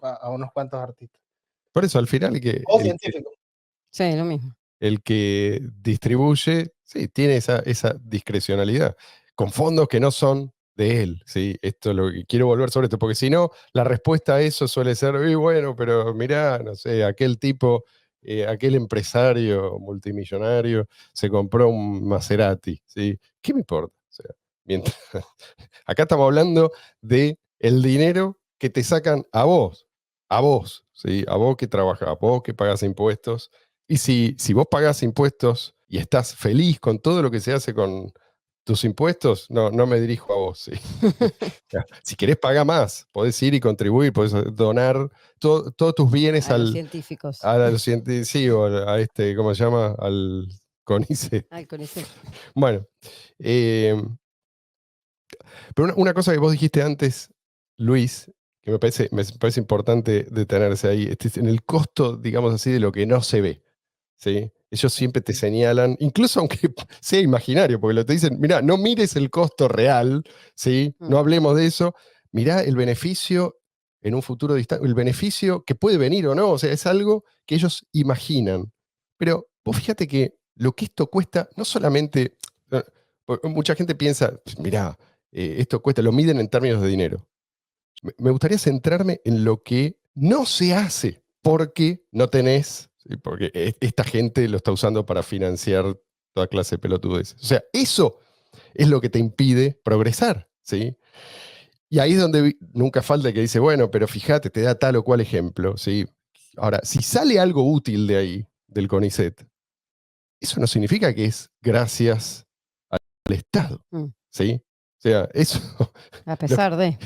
a unos cuantos artistas. Por eso, al final, O científicos. Sí, lo mismo. el que distribuye, sí, tiene esa discrecionalidad, con fondos que no son de él, ¿sí? Esto es lo que quiero volver sobre esto, porque si no, la respuesta a eso suele ser, bueno, pero mirá, no sé, aquel tipo, aquel empresario multimillonario se compró un Maserati, ¿sí? ¿Qué me importa? O sea, mientras, acá estamos hablando de el dinero que te sacan a vos, ¿sí? A vos que trabajas, a vos que pagas impuestos. Y si vos pagás impuestos y estás feliz con todo lo que se hace con tus impuestos, no me dirijo a vos. ¿Sí? Si querés pagar más, podés ir y contribuir, podés donar todos tus bienes A los científicos. a los científicos, sí, o a este, ¿cómo se llama? Al CONICET. Ay, con ese. Bueno, eh, pero una cosa que vos dijiste antes, Luis, que me parece importante detenerse ahí, es en el costo, digamos así, de lo que no se ve. ¿Sí? Ellos siempre te señalan, incluso aunque sea imaginario, porque lo te dicen, mira, no mires el costo real, ¿sí? No hablemos de eso, mirá el beneficio en un futuro distante, el beneficio que puede venir o no, o sea, es algo que ellos imaginan. Pero vos fíjate que lo que esto cuesta, no solamente, mucha gente piensa, mirá, esto cuesta, lo miden en términos de dinero. Me gustaría centrarme en lo que no se hace porque no tenés, ¿sí? Porque esta gente lo está usando para financiar toda clase de pelotudeces. O sea, eso es lo que te impide progresar, ¿sí? Y ahí es donde nunca falta el que dice, bueno, pero fíjate, te da tal o cual ejemplo, ¿sí? Ahora, si sale algo útil de ahí, del CONICET, eso no significa que es gracias al Estado, ¿sí? O sea, eso... A pesar de.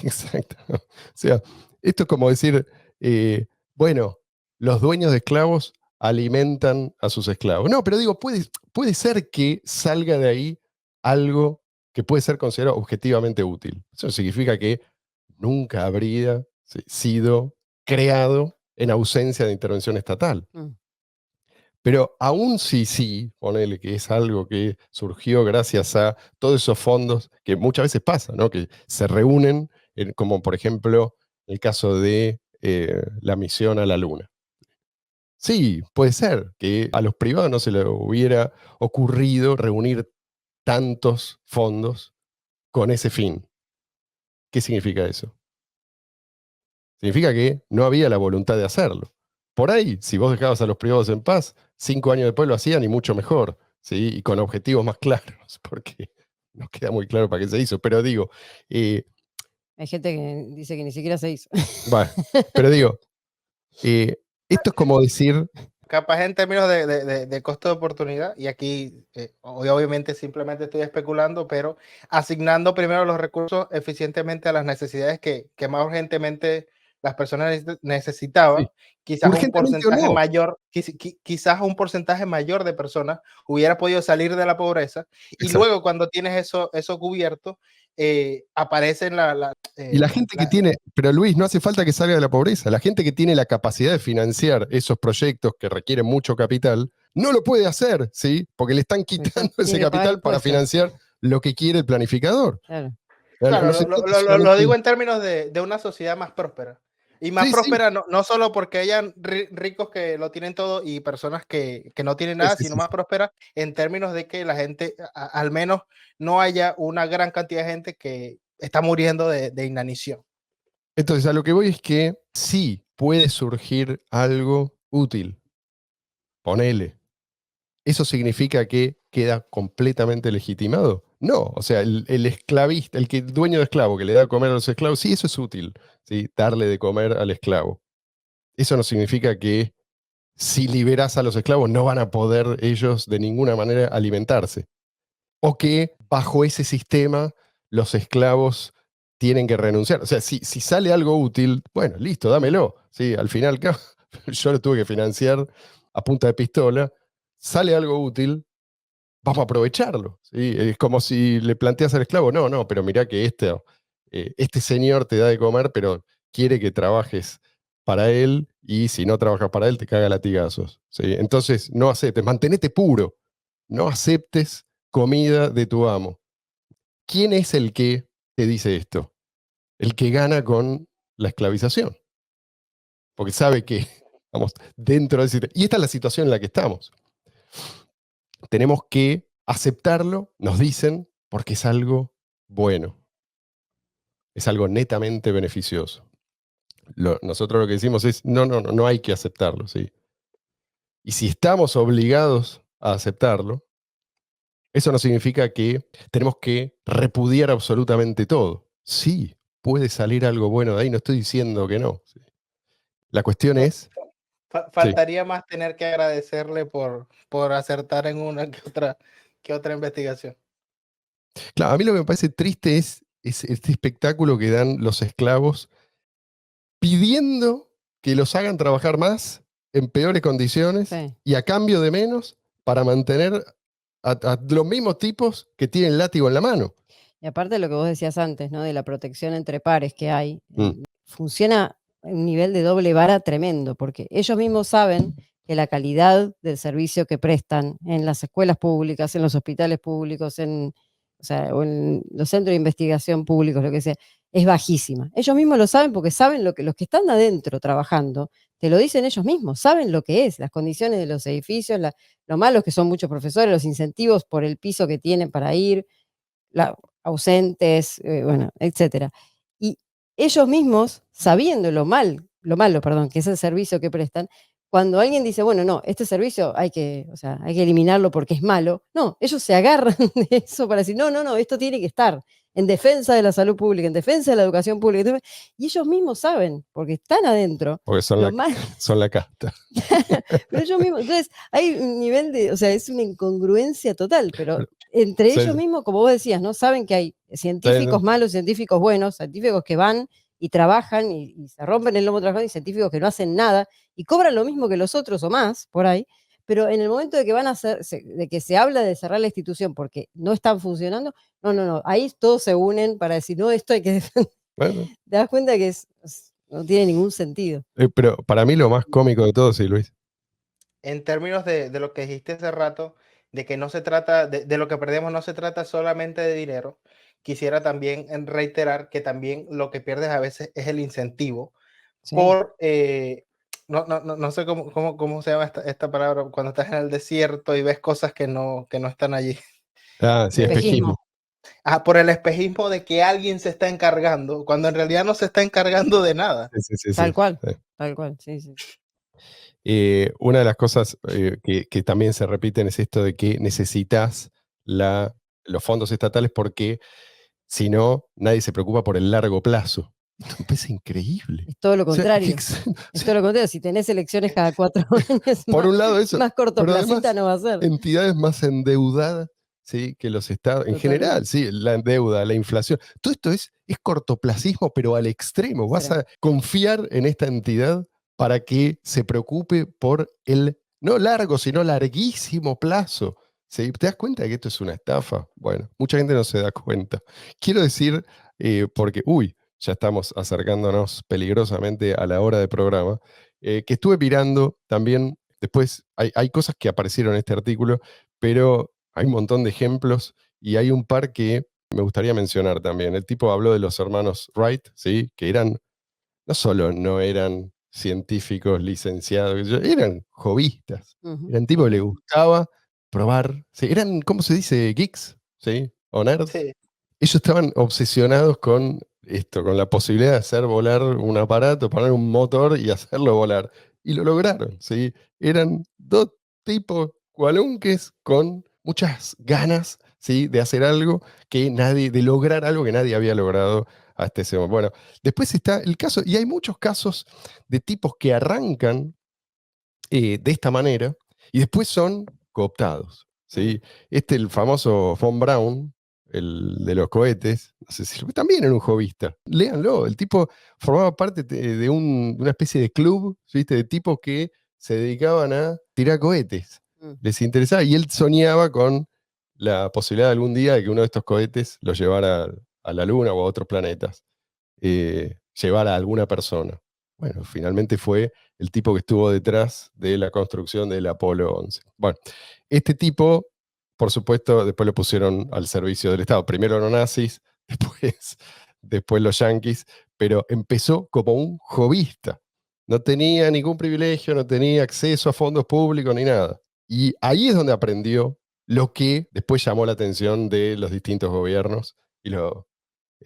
Exacto. O sea, esto es como decir, bueno, los dueños de esclavos alimentan a sus esclavos. No, pero digo, puede ser que salga de ahí algo que puede ser considerado objetivamente útil. Eso no significa que nunca habría sido creado en ausencia de intervención estatal. Pero aún si sí, ponele que es algo que surgió gracias a todos esos fondos que muchas veces pasa, ¿no? Que se reúnen, como por ejemplo el caso de la misión a la Luna. Sí, puede ser que a los privados no se les hubiera ocurrido reunir tantos fondos con ese fin. ¿Qué significa eso? Significa que no había la voluntad de hacerlo. Por ahí, si vos dejabas a los privados en paz, 5 años después lo hacían y mucho mejor, ¿sí? Y con objetivos más claros, porque no queda muy claro para qué se hizo. Pero digo, Hay gente que dice que ni siquiera se hizo. bueno, pero digo, esto es como decir, Capaz en términos de costo de oportunidad, y aquí obviamente simplemente estoy especulando, pero asignando primero los recursos eficientemente a las necesidades que más urgentemente las personas necesitaban, sí, quizás un urgentemente o porcentaje no. mayor, quizás un porcentaje mayor de personas hubiera podido salir de la pobreza, y Exacto. luego cuando tienes eso cubierto, aparecen Y la gente que tiene, pero Luis, no hace falta que salga de la pobreza. La gente que tiene la capacidad de financiar esos proyectos que requieren mucho capital, no lo puede hacer, ¿sí? Porque le están quitando ese capital para financiar lo que quiere el planificador. Claro. Claro, No se trata lo solamente digo en términos de una sociedad más próspera. Y más sí, sí, próspera no solo porque hayan ricos que lo tienen todo y personas que no tienen sí, nada, sí, sino sí. más próspera en términos de que la gente, al menos no haya una gran cantidad de gente que está muriendo de inanición. Entonces, a lo que voy es que sí puede surgir algo útil. Ponele. ¿Eso significa que queda completamente legitimado? No, o sea, el esclavista, el dueño de esclavo que le da de comer a los esclavos, sí, eso es útil, ¿sí? Darle de comer al esclavo. Eso no significa que si liberás a los esclavos no van a poder ellos de ninguna manera alimentarse. O que bajo ese sistema los esclavos tienen que renunciar. O sea, si sale algo útil, bueno, listo, dámelo. ¿Sí? Al final, yo lo tuve que financiar a punta de pistola. Sale algo útil, vamos a aprovecharlo. ¿Sí? Es como si le planteas al esclavo, no, pero mirá que este señor te da de comer, pero quiere que trabajes para él y si no trabajas para él te caga latigazos. ¿Sí? Entonces, no aceptes, mantenete puro, no aceptes comida de tu amo. ¿Quién es el que te dice esto? El que gana con la esclavización. Porque sabe que, vamos, dentro de ese... Y esta es la situación en la que estamos. Tenemos que aceptarlo, nos dicen, porque es algo bueno. Es algo netamente beneficioso. Nosotros lo que decimos es, no hay que aceptarlo, ¿sí? Y si estamos obligados a aceptarlo, eso no significa que tenemos que repudiar absolutamente todo. Sí, puede salir algo bueno de ahí, no estoy diciendo que no. ¿Sí? La cuestión es, sí, Faltaría más tener que agradecerle por acertar en una que otra investigación. Claro, a mí lo que me parece triste es este espectáculo que dan los esclavos pidiendo que los hagan trabajar más en peores condiciones Sí. y a cambio de menos para mantener a los mismos tipos que tienen látigo en la mano. Y aparte de lo que vos decías antes, ¿no? De la protección entre pares que hay, Mm. funciona a un nivel de doble vara tremendo, porque ellos mismos saben que la calidad del servicio que prestan en las escuelas públicas, en los hospitales públicos, o en los centros de investigación públicos, lo que sea, es bajísima. Ellos mismos lo saben porque saben lo que los que están adentro trabajando, te lo dicen ellos mismos, saben lo que es, las condiciones de los edificios, lo malos que son muchos profesores, los incentivos por el piso que tienen para ir, ausentes, bueno, etcétera. Y ellos mismos, sabiendo lo malo, perdón, que es el servicio que prestan, cuando alguien dice, bueno, no, este servicio o sea, hay que eliminarlo porque es malo, no, ellos se agarran de eso para decir, no, esto tiene que estar en defensa de la salud pública, en defensa de la educación pública. Y ellos mismos saben, porque están adentro, Porque son lo la, mal, son la casta. pero ellos mismos, entonces hay un nivel o sea, es una incongruencia total, pero Pero, entre sí, ellos mismos, como vos decías, ¿no? Saben que hay científicos sí, malos, científicos buenos, científicos que van y trabajan y se rompen el lomo trabajando y científicos que no hacen nada y cobran lo mismo que los otros o más por ahí, pero en el momento de que van a hacer, de que se habla de cerrar la institución porque no están funcionando, no, ahí todos se unen para decir, no, esto hay que defender. bueno. Te das cuenta que no tiene ningún sentido. Pero para mí lo más cómico de todo, sí, Luis. En términos de lo que dijiste hace rato, de que no se trata, de lo que perdemos no se trata solamente de dinero, quisiera también reiterar que también lo que pierdes a veces es el incentivo Sí. por, no sé cómo se llama esta palabra, cuando estás en el desierto y ves cosas que no están allí. Ah, sí, espejismo. Por el espejismo de que alguien se está encargando, cuando en realidad no se está encargando de nada. Sí, Tal cual, sí. tal cual, sí, sí. Una de las cosas que también se repiten es esto de que necesitas los fondos estatales porque si no, nadie se preocupa por el largo plazo. Esto me parece increíble. Es todo lo O sea, contrario. o Es sea, todo lo contrario. Si tenés elecciones cada 4 años, por un lado eso, más pero cortoplacista además no va a ser. entidades más endeudadas, ¿sí? Que los estados, en general, Totalmente. sí, la deuda, la inflación, todo esto es cortoplacismo, pero al extremo. Vas Extremo. a confiar en esta entidad para que se preocupe por el, no largo, sino larguísimo plazo. ¿Sí? ¿Te das cuenta de que esto es una estafa? Bueno, mucha gente no se da cuenta. Quiero decir, porque, ya estamos acercándonos peligrosamente a la hora de programa, que estuve mirando también, después hay cosas que aparecieron en este artículo, pero hay un montón de ejemplos y hay un par que me gustaría mencionar también. El tipo habló de los hermanos Wright, ¿sí? Que no solo no eran científicos licenciados, eran hobbyistas. Ujú. Eran tipos que les gustaba probar, ¿sí? Eran, ¿cómo se dice? Geeks, ¿sí? O nerds. Sí. Ellos estaban obsesionados con esto, con la posibilidad de hacer volar un aparato, poner un motor y hacerlo volar. Y lo lograron, ¿sí? Eran dos tipos cualunques con muchas ganas, ¿sí? De hacer algo de lograr algo que nadie había logrado hasta ese momento. Bueno, después está el caso, y hay muchos casos de tipos que arrancan de esta manera y después son cooptados, ¿sí? El famoso Von Braun, el de los cohetes, no sé si también era un hobbyista. Léanlo, el tipo formaba parte de una especie de club, ¿viste? De tipos que se dedicaban a tirar cohetes. Mm. Les interesaba y él soñaba con la posibilidad de algún día de que uno de estos cohetes los llevara a la Luna o a otros planetas, llevar a alguna persona. Bueno, finalmente fue el tipo que estuvo detrás de la construcción del Apolo 11. Bueno, este tipo, por supuesto, después lo pusieron al servicio del Estado. Primero los nazis, después los yanquis, pero empezó como un hobbyista. No tenía ningún privilegio, no tenía acceso a fondos públicos ni nada. Y ahí es donde aprendió lo que después llamó la atención de los distintos gobiernos y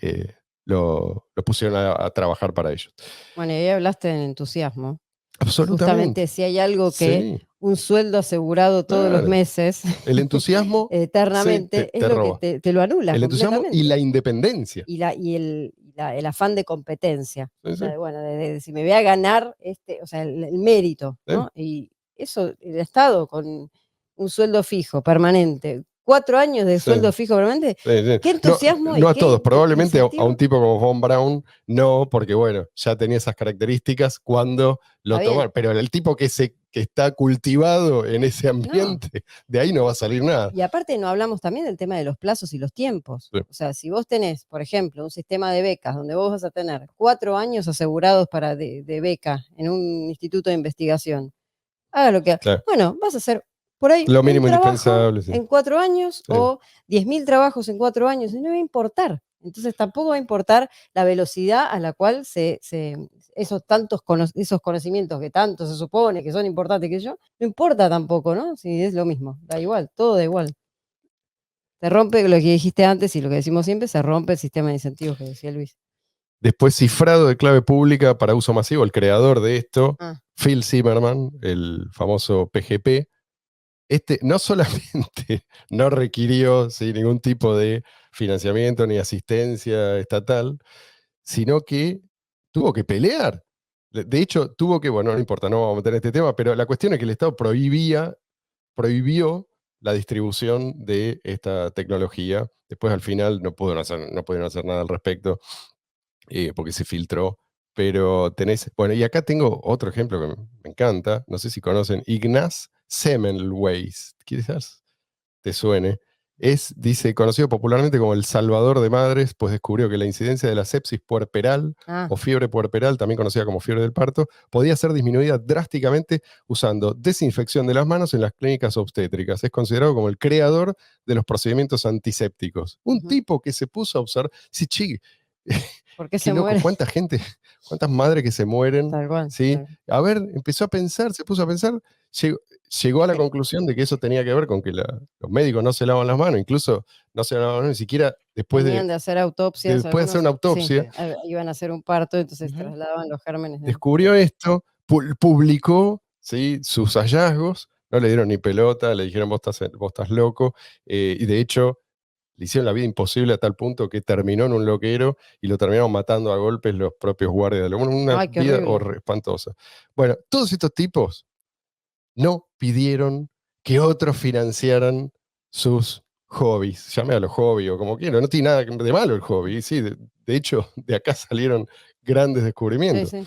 eh, lo pusieron a trabajar para ellos. Bueno, y ahí hablaste en entusiasmo. Absolutamente. Justamente, si hay algo que Sí, un sueldo asegurado todos los claro. meses, El entusiasmo eternamente, sí, es te lo roba. que te lo anula El entusiasmo completamente. y la independencia. El afán de competencia. Sí, O sea, sí. bueno, de si me voy a ganar, o sea, el mérito, Sí. ¿no? Y eso, el Estado con un sueldo fijo, permanente, 4 años de Sí. sueldo fijo permanente. Sí, sí. Qué entusiasmo y No a qué todos, probablemente a incentivo. un tipo como Von Braun, no, porque bueno, ya tenía esas características cuando lo Está bien. tomaron. Pero el tipo que está cultivado en ese ambiente, de ahí no va a salir nada. Y aparte no hablamos también del tema de los plazos y los tiempos. Sí. O sea, si vos tenés, por ejemplo, un sistema de becas donde vos vas a tener 4 años asegurados de beca en un instituto de investigación, haga lo que... Claro. Bueno, vas a hacer por ahí Lo un mínimo trabajo indispensable, sí. en 4 años Sí. o 10.000 trabajos en 4 años, y no va a importar. Entonces tampoco va a importar la velocidad a la cual esos conocimientos que tanto se supone que son importantes que yo, no importa tampoco, ¿no? Si es lo mismo, da igual, todo da igual. Se rompe lo que dijiste antes y lo que decimos siempre, se rompe el sistema de incentivos que decía Luis. Después, cifrado de clave pública para uso masivo, el creador de esto, Ah. Phil Zimmermann, el famoso PGP, no solamente no requirió ningún tipo de financiamiento ni asistencia estatal, sino que tuvo que pelear. De hecho, tuvo que, bueno, no importa, no vamos a meter en este tema, pero la cuestión es que el Estado prohibió la distribución de esta tecnología. Después, al final, no pudieron hacer nada al respecto, porque se filtró. Pero tenés, bueno, y acá tengo otro ejemplo que me encanta, no sé si conocen, Ignaz Semmelweis, quizás te suene. Dice, conocido popularmente como el salvador de madres, pues descubrió que la incidencia de la sepsis puerperal o fiebre puerperal, también conocida como fiebre del parto, podía ser disminuida drásticamente usando desinfección de las manos en las clínicas obstétricas. Es considerado como el creador de los procedimientos antisépticos. Un tipo que se puso a observar, sí, ¿Por qué qué se loco, muere? cuánta gente, cuántas madres que se mueren, Tal cual, ¿sí? tal cual. A ver, empezó a pensar, se puso a pensar, llegó a la conclusión de que eso tenía que ver con que los médicos no se lavan las manos, incluso no se lavan las manos ni siquiera después Venían de hacer autopsias, de hacer una autopsia. sí, iban a hacer un parto, entonces trasladaban los gérmenes. Descubrió esto, publicó, ¿sí?, sus hallazgos, no le dieron ni pelota, le dijeron vos estás loco, y de hecho le hicieron la vida imposible a tal punto que terminó en un loquero y lo terminaron matando a golpes los propios guardias. Una Ay, qué vida horrible. espantosa. Bueno, todos estos tipos no pidieron que otros financiaran sus hobbies. Llame a los hobbies o como quieran, no tiene nada de malo el hobby. Sí, de hecho, de acá salieron grandes Sí, descubrimientos. sí.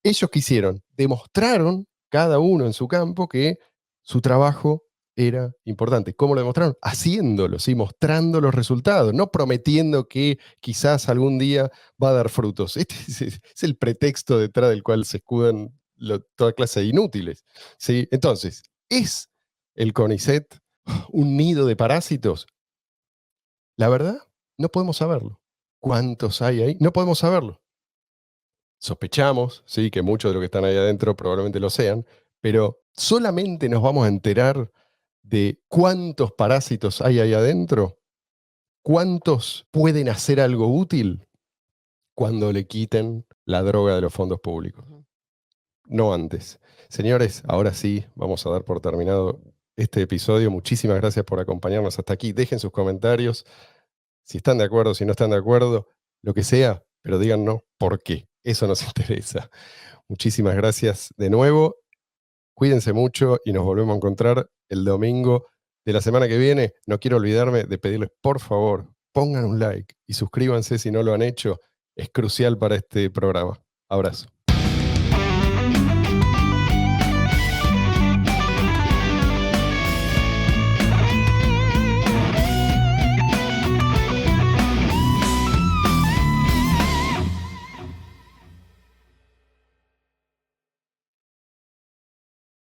Ellos ¿qué hicieron? Demostraron, cada uno en su campo, que su trabajo era importante. ¿Cómo lo demostraron? Haciéndolo, ¿sí? Mostrando los resultados, no prometiendo que quizás algún día va a dar frutos. Este es el pretexto detrás del cual se escudan toda clase de inútiles, ¿sí? Entonces, ¿es el CONICET un nido de parásitos? La verdad, no podemos saberlo. ¿Cuántos hay ahí? No podemos saberlo. Sospechamos, sí, que muchos de los que están ahí adentro probablemente lo sean, pero solamente nos vamos a enterar de cuántos parásitos hay ahí adentro, cuántos pueden hacer algo útil cuando le quiten la droga de los fondos públicos. No antes. Señores, ahora sí, vamos a dar por terminado este episodio. Muchísimas gracias por acompañarnos hasta aquí. Dejen sus comentarios, si están de acuerdo, si no están de acuerdo, lo que sea, pero díganos por qué. Eso nos interesa. Muchísimas gracias de nuevo. Cuídense mucho y nos volvemos a encontrar el domingo de la semana que viene. No quiero olvidarme de pedirles, por favor, pongan un like y suscríbanse si no lo han hecho. Es crucial para este programa. Abrazo.